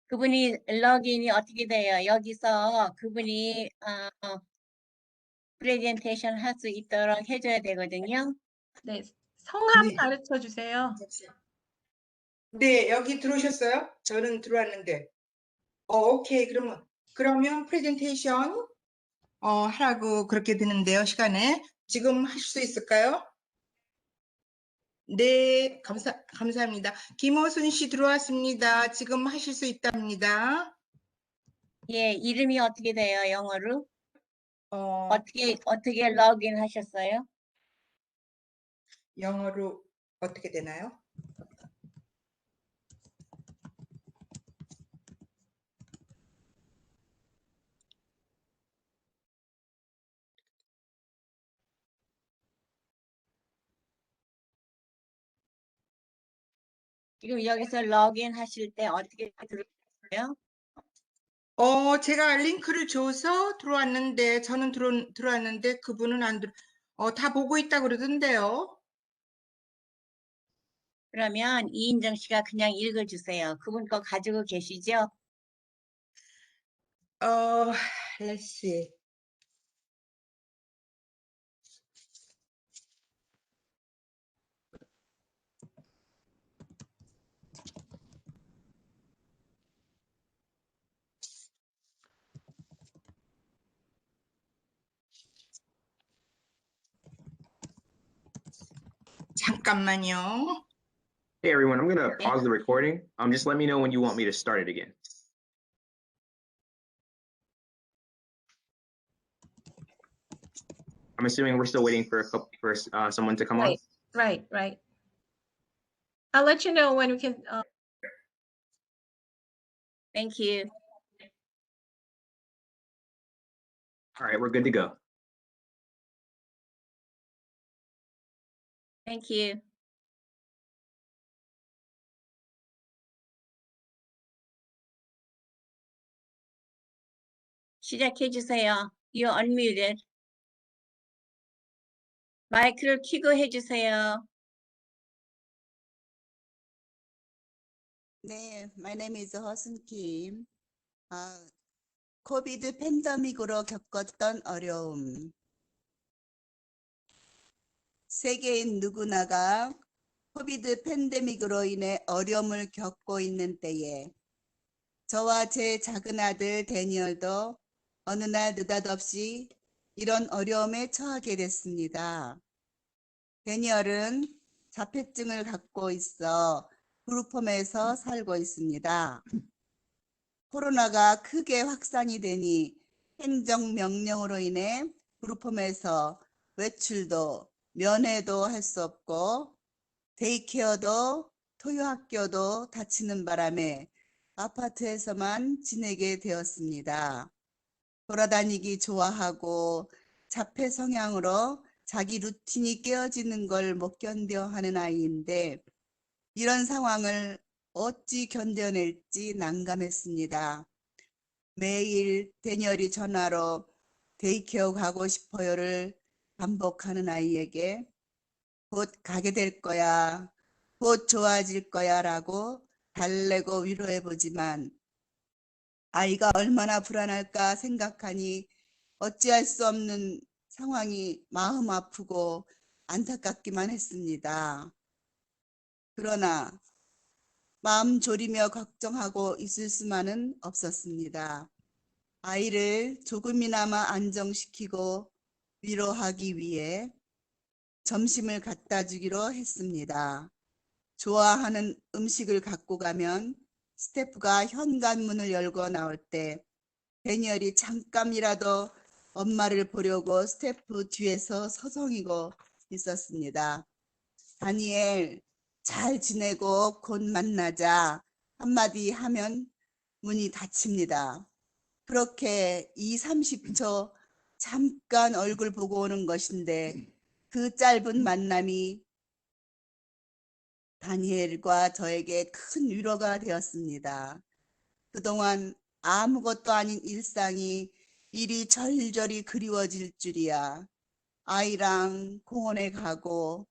그분이 러그인이 어떻게 돼요? 여기서 그분이 프레젠테이션 할 수 있도록 해줘야 되거든요. 네, 성함 네. 가르쳐 주세요. 네, 여기 들어오셨어요? 저는 들어왔는데. 오케이. 그러면 프레젠테이션 하라고 그렇게 되는데요, 시간에. 지금 하실 수 있을까요? 네, 감사합니다. 김호순 씨 들어왔습니다. 지금 하실 수 있답니다. 예, 이름이 어떻게 돼요, 영어로? 어떻게 러그인 하셨어요? 영어로 어떻게 되나요? 지금 여기서 러그인 하실 때 어떻게 들어오세요? 제가 링크를 줘서 들어왔는데, 저는 들어왔는데, 그분은 안 다 보고 있다고 그러던데요. 그러면 이인정 씨가 그냥 읽어주세요. 그분 거 가지고 계시죠? Let's see. 잠깐만요. Hey everyone, I'm gonna pause the recording. Just let me know when you want me to start it again. I'm assuming we're still waiting for someone to come on. Right. I'll let you know when we can. Thank you. All right, we're good to go. Thank you. 시작해 주세요. You're unmuted. 마이크를 켜고 해주세요. 네, my name is 허순 Kim. 코비드 팬데믹으로 겪었던 어려움. 세계인 누구나가 코비드 팬데믹으로 인해 어려움을 겪고 있는 때에 저와 제 작은 아들 데니얼도 어느 날 느닷없이 이런 어려움에 처하게 됐습니다. 데니얼은 자폐증을 갖고 있어 그룹홈에서 살고 있습니다. 코로나가 크게 확산이 되니 행정명령으로 인해 그룹홈에서 외출도 면회도 할 수 없고 데이케어도 토요학교도 닫히는 바람에 아파트에서만 지내게 되었습니다. 돌아다니기 좋아하고 자폐 성향으로 자기 루틴이 깨어지는 걸 못 견뎌 하는 아이인데 이런 상황을 어찌 견뎌낼지 난감했습니다. 매일 데니얼이 전화로 데이케어 가고 싶어요를 반복하는 아이에게 곧 가게 될 거야, 곧 좋아질 거야 라고 달래고 위로해보지만 아이가 얼마나 불안할까 생각하니 어찌할 수 없는 상황이 마음 아프고 안타깝기만 했습니다. 그러나 마음 졸이며 걱정하고 있을 수만은 없었습니다. 아이를 조금이나마 안정시키고 위로하기 위해 점심을 갖다 주기로 했습니다. 좋아하는 음식을 갖고 가면 스태프가 현관문을 열고 나올 때 데니얼이 잠깐이라도 엄마를 보려고 스태프 뒤에서 서성이고 있었습니다. 다니엘, 잘 지내고 곧 만나자 한마디 하면 문이 닫힙니다. 그렇게 30초 잠깐 얼굴 보고 오는 것인데 그 짧은 만남이 다니엘과 저에게 큰 위로가 되었습니다. 그동안 아무것도 아닌 일상이 이리 절절히 그리워질 줄이야. 아이랑 공원에 가고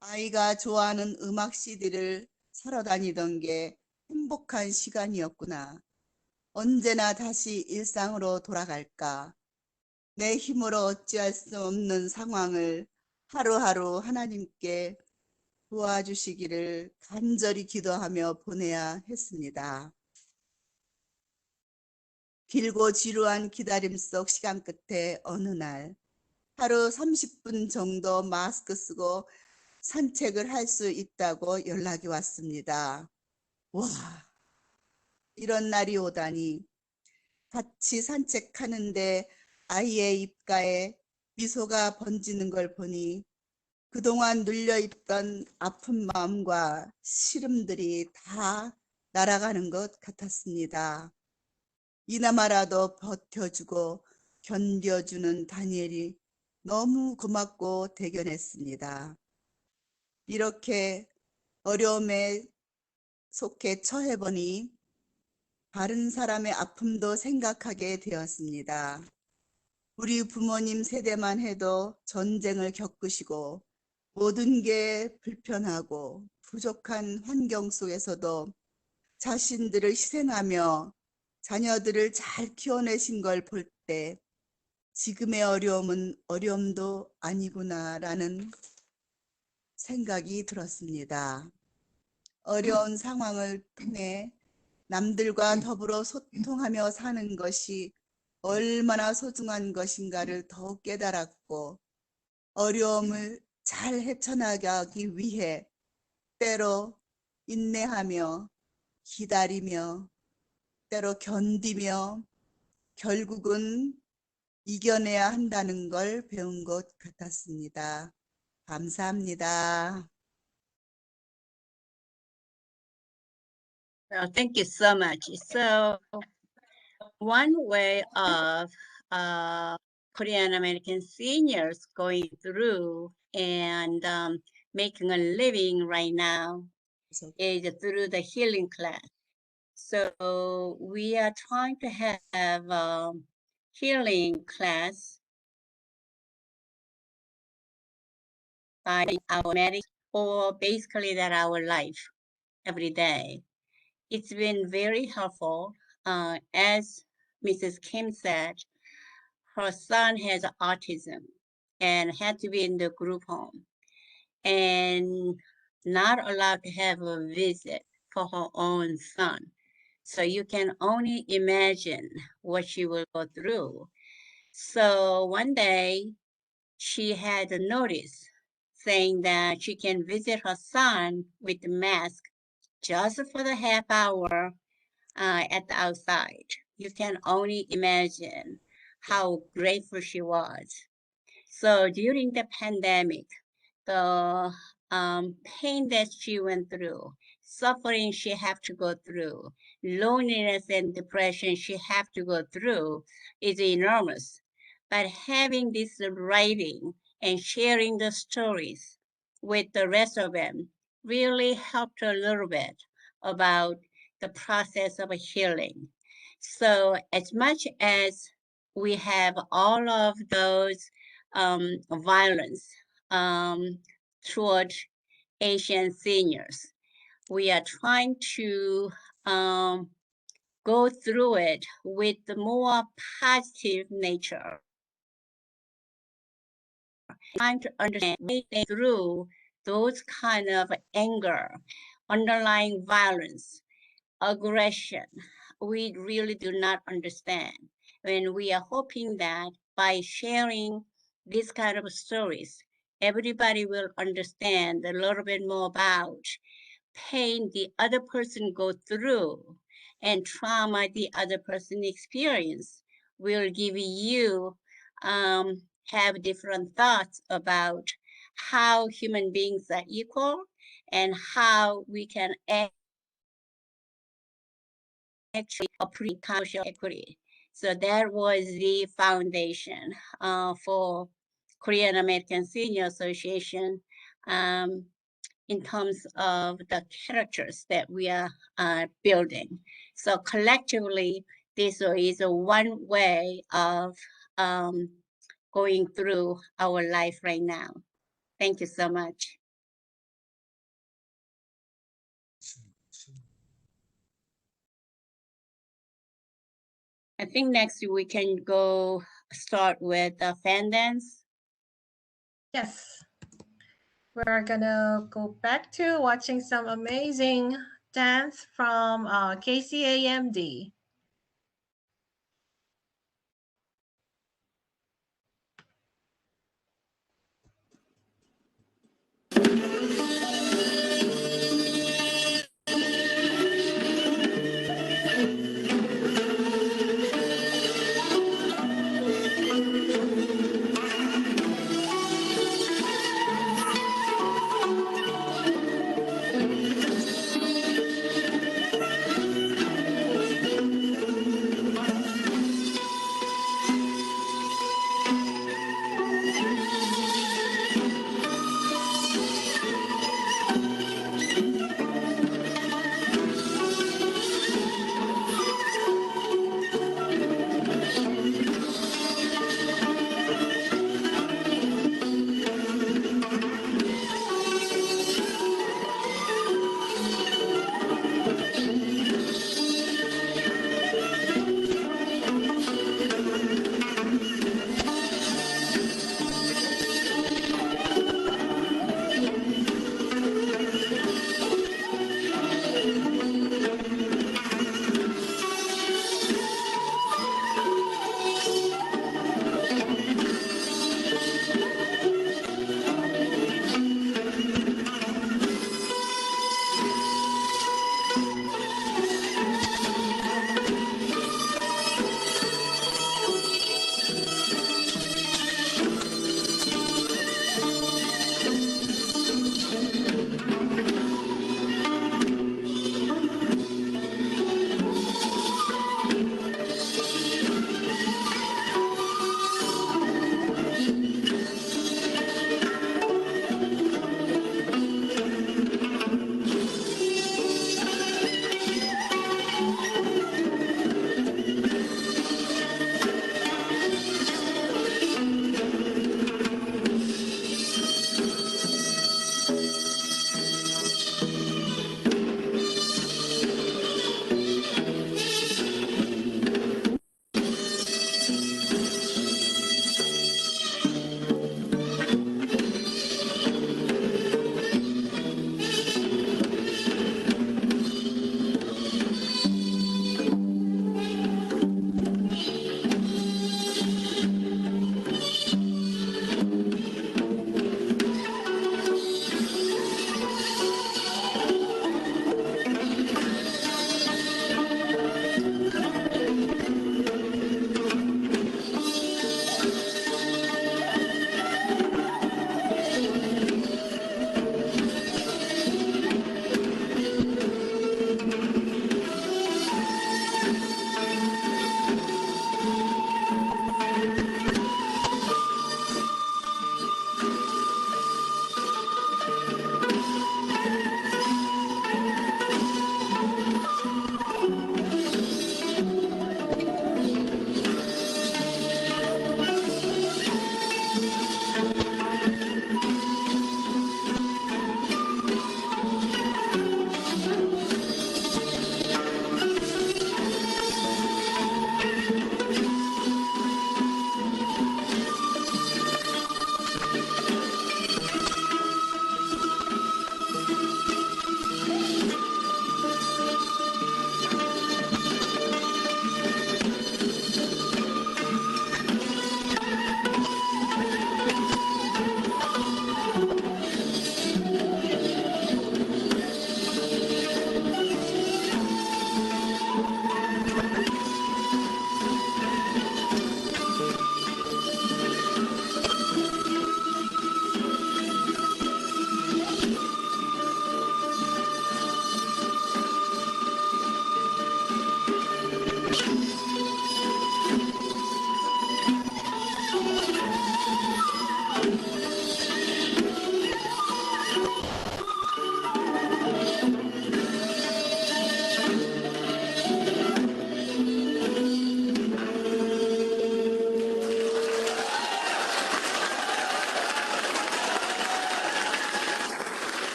아이가 좋아하는 음악 CD를 사러 다니던 게 행복한 시간이었구나. 언제나 다시 일상으로 돌아갈까. 내 힘으로 어찌할 수 없는 상황을 하루하루 하나님께 도와주시기를 간절히 기도하며 보내야 했습니다. 길고 지루한 기다림 속 시간 끝에 어느 날 하루 30분 정도 마스크 쓰고 산책을 할 수 있다고 연락이 왔습니다. 와, 이런 날이 오다니. 같이 산책하는데 아이의 입가에 미소가 번지는 걸 보니 그동안 눌려있던 아픈 마음과 시름들이 다 날아가는 것 같았습니다. 이나마라도 버텨주고 견뎌주는 다니엘이 너무 고맙고 대견했습니다. 이렇게 어려움에 속해 처해보니 다른 사람의 아픔도 생각하게 되었습니다. 우리 부모님 세대만 해도 전쟁을 겪으시고 모든 게 불편하고 부족한 환경 속에서도 자신들을 희생하며 자녀들을 잘 키워내신 걸 볼 때 지금의 어려움은 어려움도 아니구나라는 생각이 들었습니다. 어려운 상황을 통해 남들과 더불어 소통하며 사는 것이 얼마나 소중한 것인가를 더욱 깨달았고 어려움을 잘 헤쳐나가기 위해 때로 인내하며 기다리며 때로 견디며 결국은 이겨내야 한다는 걸 배운 것 같았습니다. 감사합니다. Well, thank you so much. So one way of Korean American seniors going through and making a living right now is through the healing class. So we are trying to have a healing class by our medic or basically that our life every day. It's been very helpful. As Mrs. Kim said, her son has autism and had to be in the group home and not allowed to have a visit for her own son. So you can only imagine what she will go through. So one day she had a notice saying that she can visit her son with the mask just for the half hour at the outside. You can only imagine how grateful she was. So during the pandemic, the pain that she went through, suffering she had to go through, loneliness and depression she had to go through is enormous. But having this writing and sharing the stories with the rest of them really helped a little bit about the process of healing. So as much as we have all of those violence toward Asian seniors, we are trying to go through it with the more positive nature, trying to understand through those kind of anger, underlying violence, aggression, we really do not understand. And we are hoping that by sharing these kind of stories, everybody will understand a little bit more about pain the other person go through and trauma the other person experience will give you have different thoughts about how human beings are equal and how we can actually appreciate cultural equity. So that was the foundation for Korean American Senior Association in terms of the characters that we are building. So collectively, this is one way of going through our life right now. Thank you so much. I think next we can go start with fan dance. Yes. We're gonna go back to watching some amazing dance from KCAMD.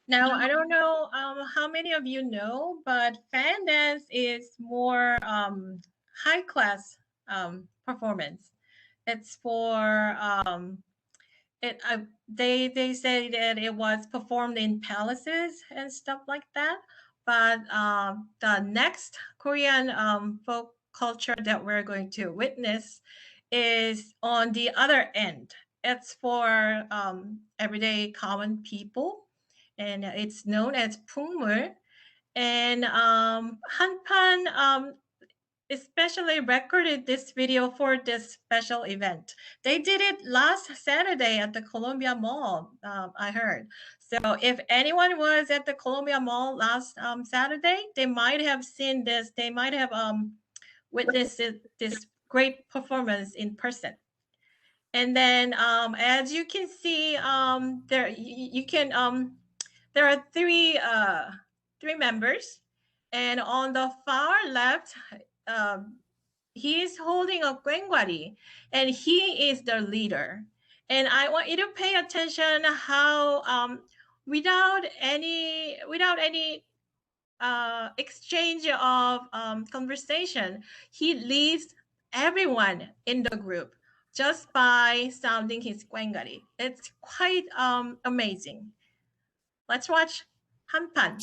Now, I don't know how many of you know, but fan dance is more high class performance. It's for they say that it was performed in palaces and stuff like that. But the next Korean folk culture that we're going to witness is on the other end. It's for everyday common people, and it's known as Pungmul. And Hanpan especially recorded this video for this special event. They did it last Saturday at the Columbia Mall, I heard. So if anyone was at the Columbia Mall last Saturday, they might have seen this. They might have witnessed this great performance in person. And then as you can see, there you can there are three members, and on the far left, um, he is holding a gwangwari, and he is the leader. And I want you to pay attention how without any exchange of conversation, he leads everyone in the group just by sounding his gwangwari. It's quite amazing. Let's watch 한판.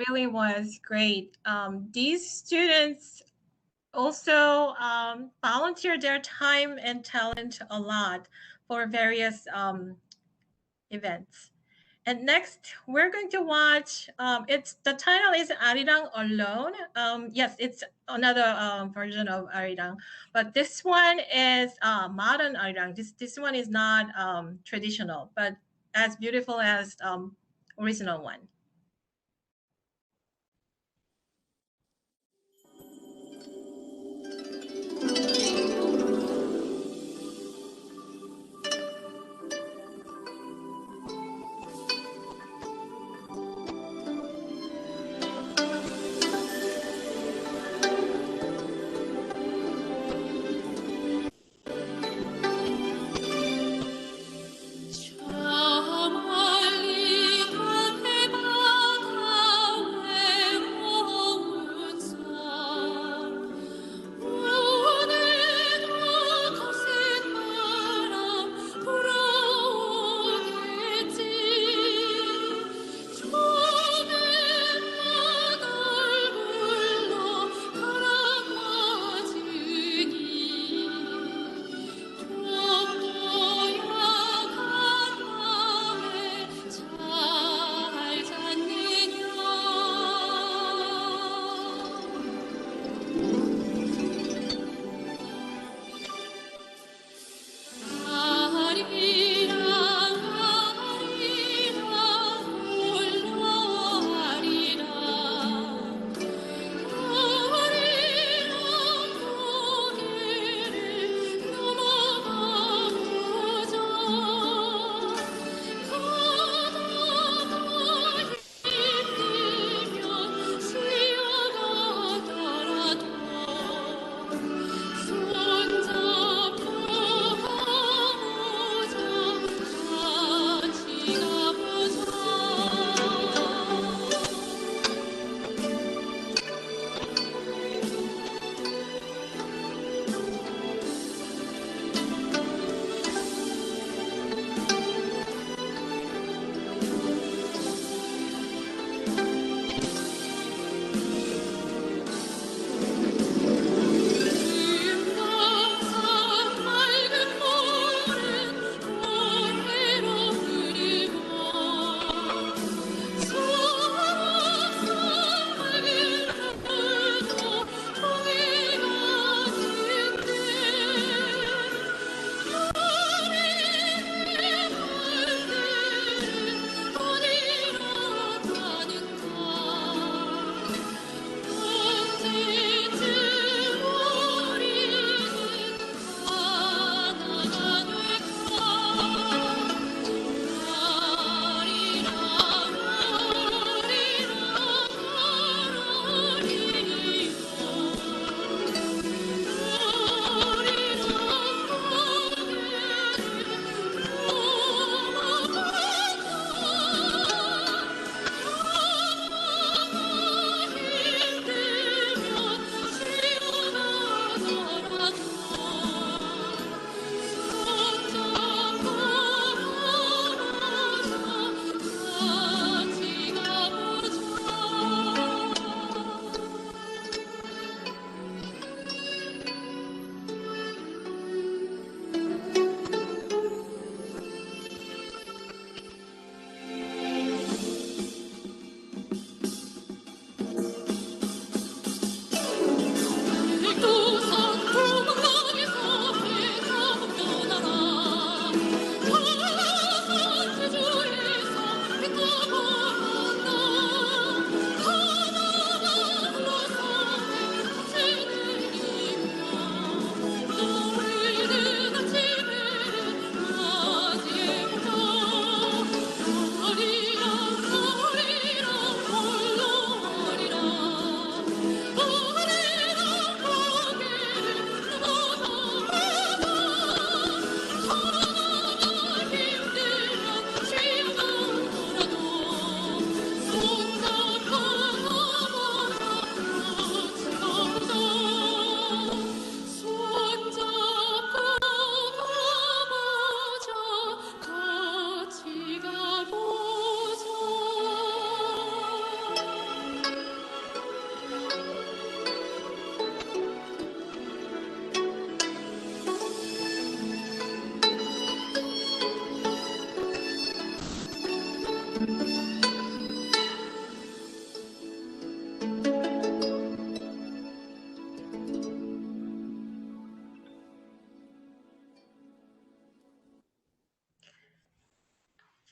really was great. These students also volunteer their time and talent a lot for various events. And next, we're going to watch. It's the title is Arirang Alone. Yes, it's another version of Arirang, but this one is modern Arirang. This one is not traditional, but as beautiful as original one. 저 멀리 달에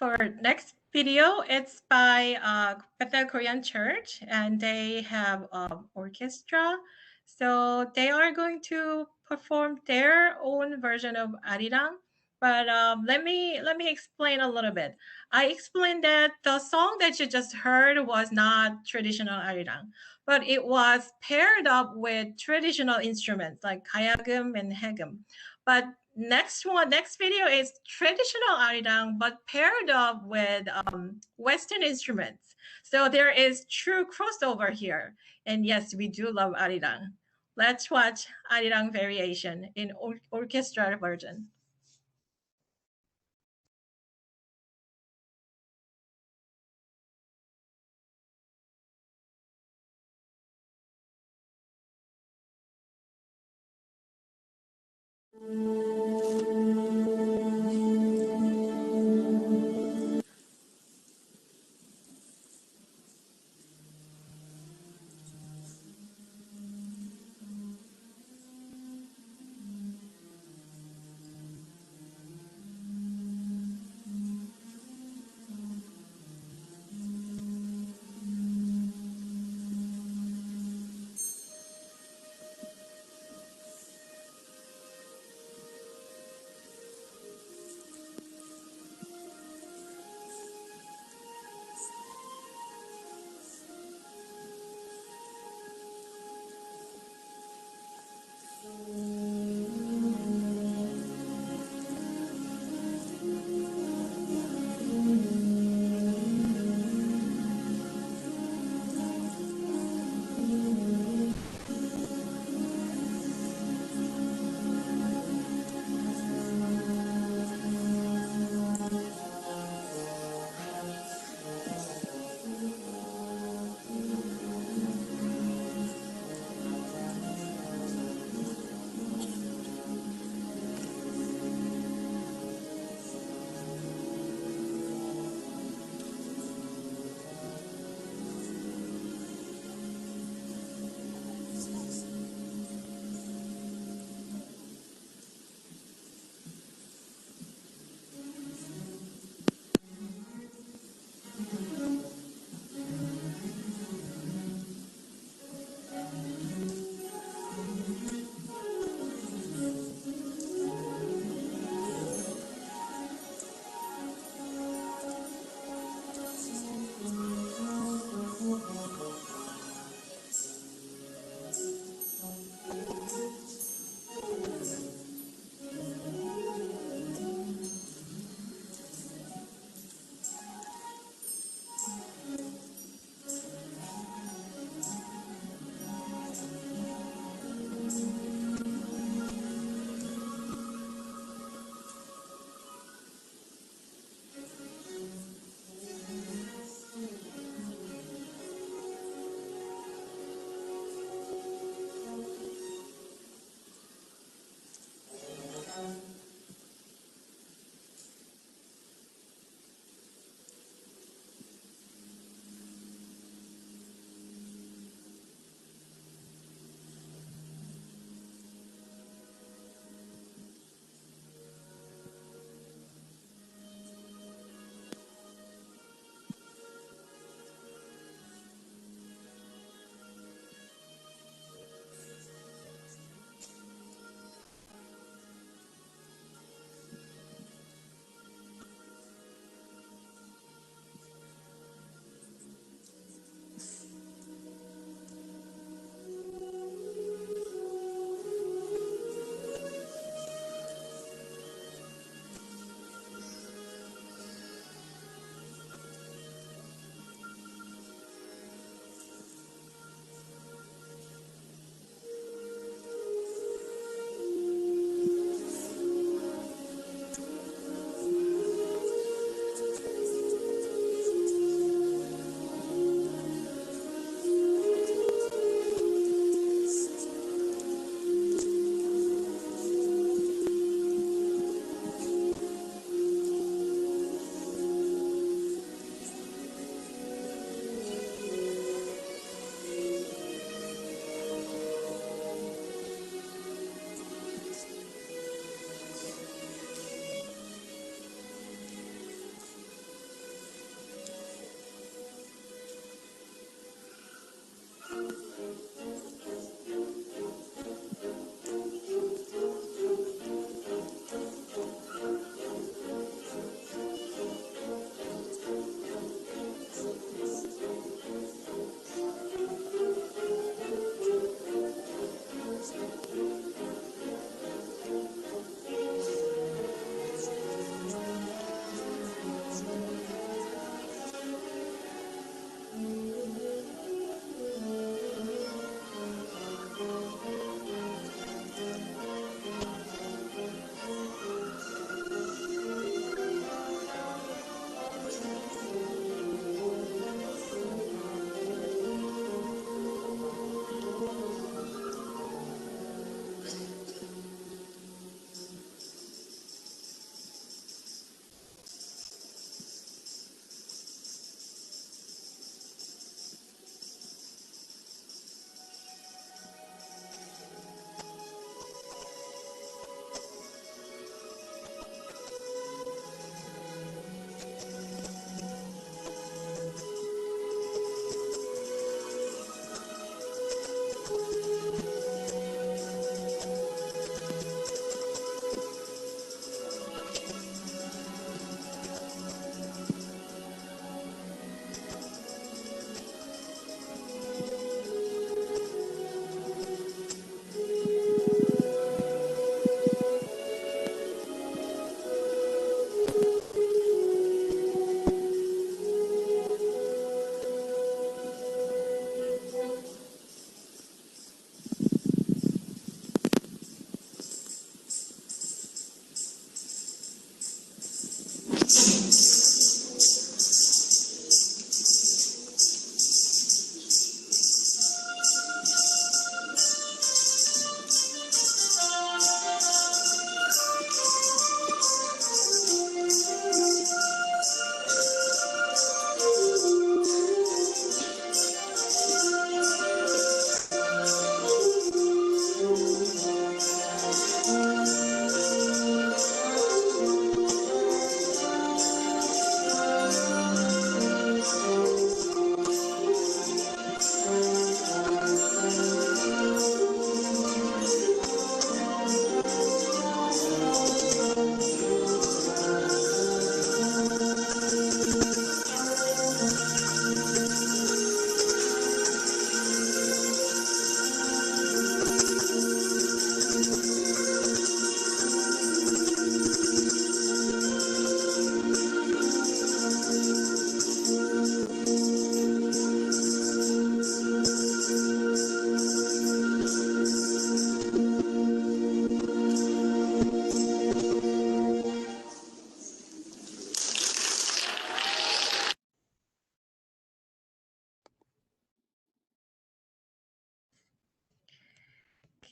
for next video, it's by Bethel Korean Church, and they have orchestra. So they are going to perform their own version of Arirang. But let me explain a little bit. I explained that the song that you just heard was not traditional Arirang, but it was paired up with traditional instruments like kayagum and hegum. But next video is traditional arirang, but paired up with Western instruments. So there is true crossover here. And yes, we do love arirang. Let's watch arirang variation in orchestra version.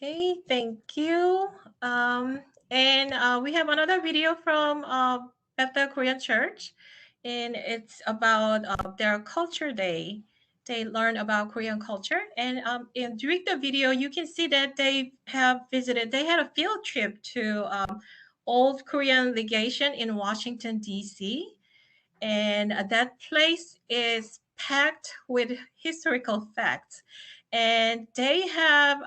Okay, thank you. And we have another video from Bethel Korean Church, and it's about their culture day. They learn about Korean culture, and during the video, you can see that they have visited. They had a field trip to old Korean legation in Washington D.C., and that place is packed with historical facts. And they have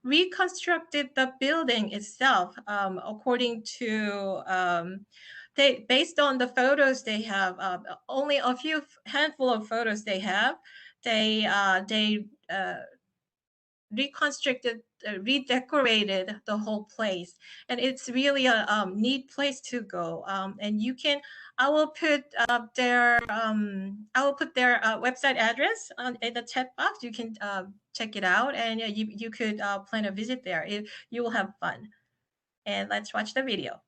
reconstructed the building itself according to they based on the photos they have. Only a few handful of photos they have. They reconstructed, redecorated the whole place, and it's really a neat place to go. And you can, I will put their website address in the chat box. You can check it out, and you could plan a visit there. You will have fun. And let's watch the video.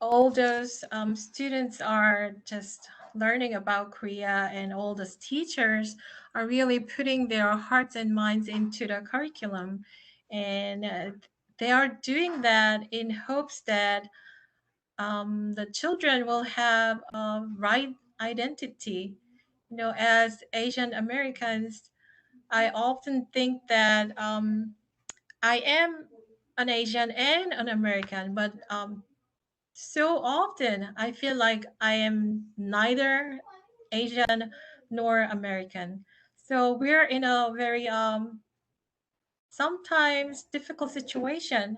All those students are just learning about Korea, and all those teachers are really putting their hearts and minds into the curriculum. And they are doing that in hopes that the children will have a right identity. You know, as Asian Americans, I often think that I am an Asian and an American, but so often I feel like I am neither Asian nor American. So we're in a very sometimes difficult situation,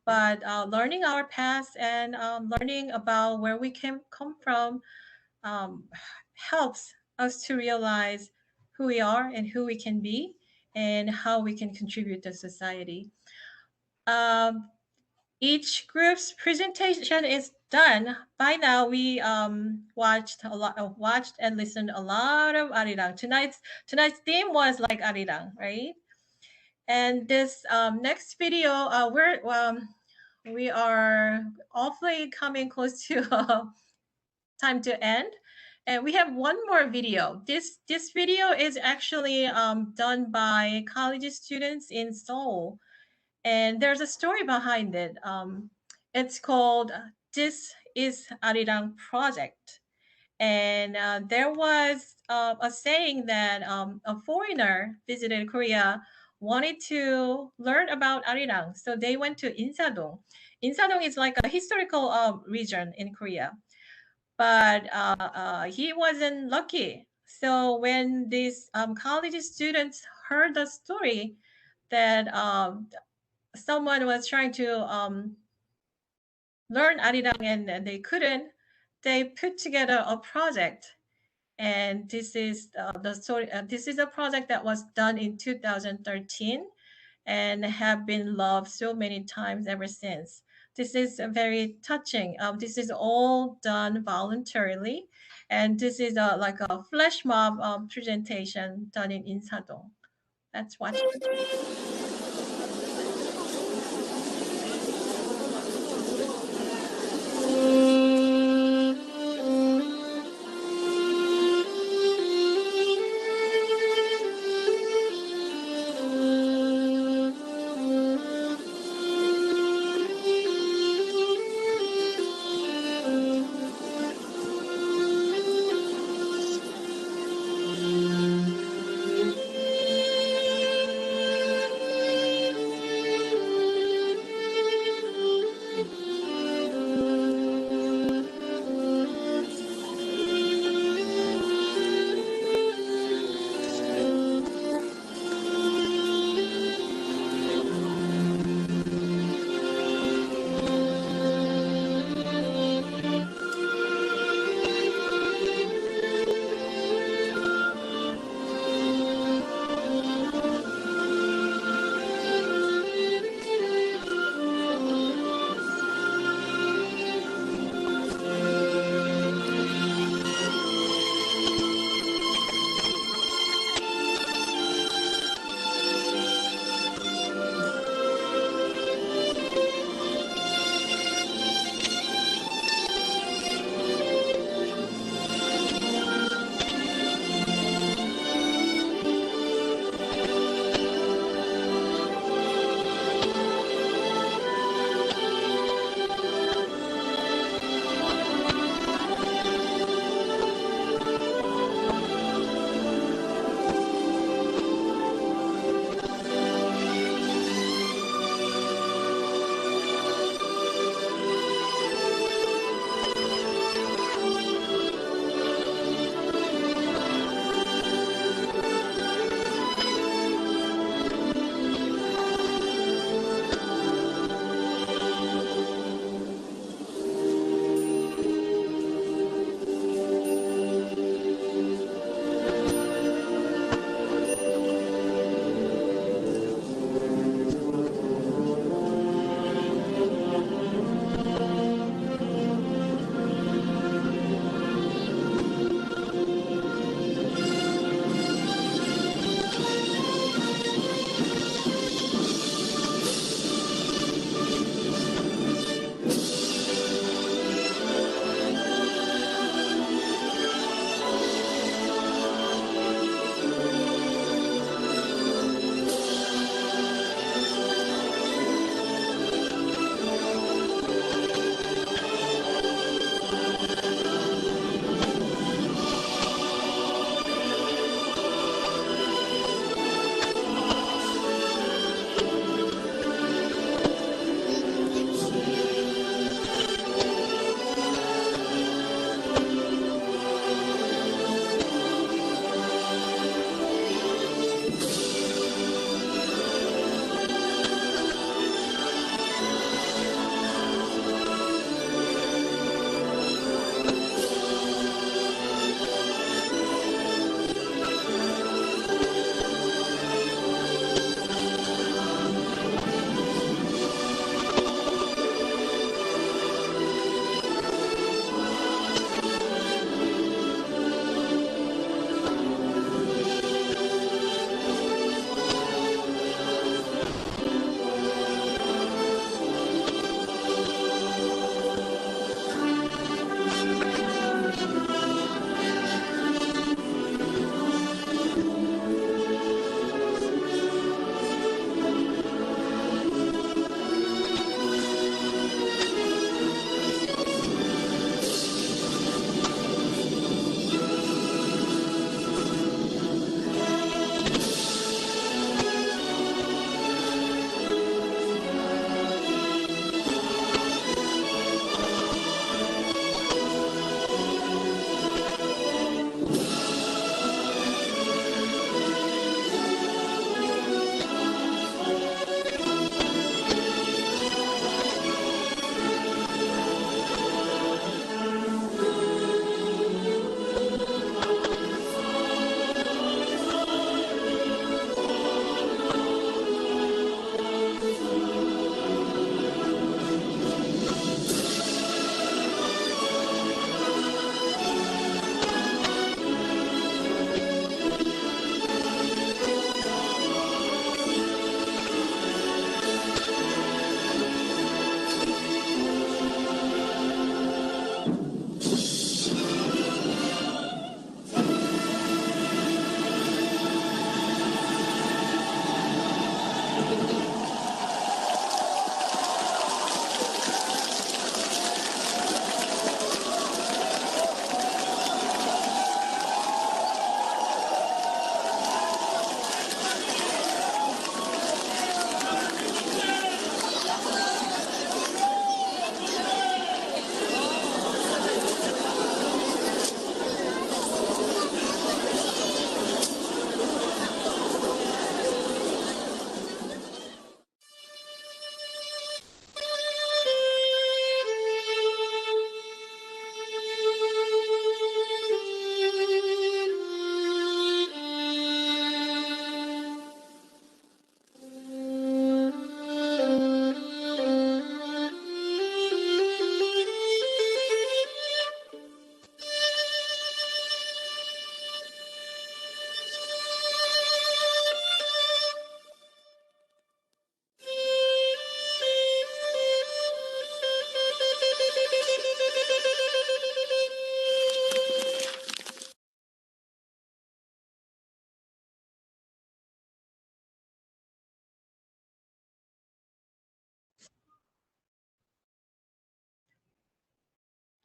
but learning our past and learning about where we come from helps us to realize who we are and who we can be and how we can contribute to society. Each group's presentation is done. By now, we watched and listened a lot of arirang. Tonight's theme was like arirang, right? And this next video, we are awfully coming close to time to end. And we have one more video. This video is actually done by college students in Seoul. And there's a story behind it. It's called This is Arirang Project. And there was a saying that a foreigner visited Korea wanted to learn about Arirang. So they went to Insadong. Insadong is like a historical region in Korea. But he wasn't lucky. So when these college students heard the story that someone was trying to learn arirang and they couldn't, they put together a project. And this is the story. This is a project that was done in 2013 and have been loved so many times ever since. This is very touching. This is all done voluntarily, and this is like a flash mob presentation done in Insadong. Let's watch it.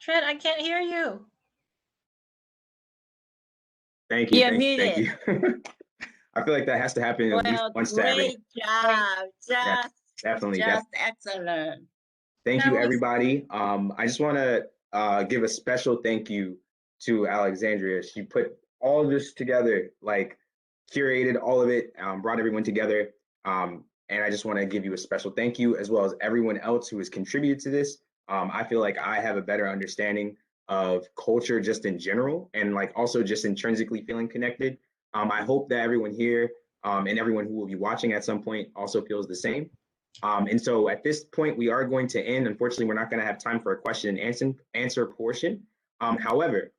Trent, I can't hear you. Thank you. You're Thank you. muted. I feel like that has to happen at least Well, once to every. great job. Yeah, definitely. Just excellent. Thank That you, was- everybody. I just want to give a special thank you to Alexandria. She put all of this together, like curated all of it, brought everyone together. And I just want to give you a special thank you, as well as everyone else who has contributed to this. I feel like I have a better understanding of culture just in general, and like also just intrinsically feeling connected. I hope that everyone here and everyone who will be watching at some point also feels the same. And so at this point, we are going to end. Unfortunately, we're not going to have time for a question and answer portion. However,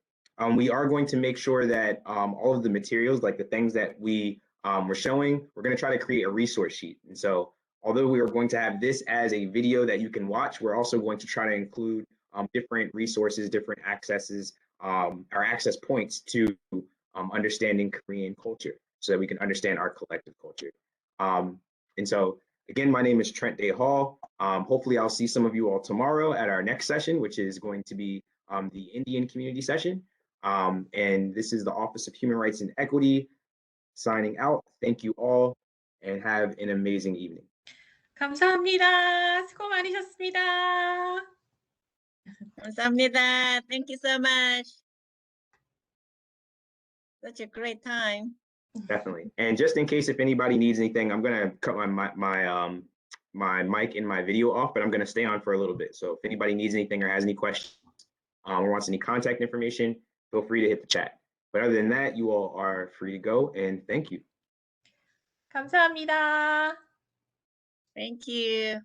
we are going to make sure that all of the materials, like the things that we were showing, we're going to try to create a resource sheet. And so although we are going to have this as a video that you can watch, we're also going to try to include different resources, different accesses, or access points to understanding Korean culture so that we can understand our collective culture. And so again, my name is Trent Day Hall. Hopefully I'll see some of you all tomorrow at our next session, which is going to be the Indian community session. And this is the Office of Human Rights and Equity signing out. Thank you all and have an amazing evening. 감사합니다. 수고 많으셨습니다. 감사합니다. Thank you so much. Such a great time. Definitely. And just in case if anybody needs anything, I'm gonna cut my mic and my video off, but I'm gonna stay on for a little bit. So if anybody needs anything or has any questions or wants any contact information, feel free to hit the chat. But other than that, you all are free to go, and thank you. 감사합니다. Thank you.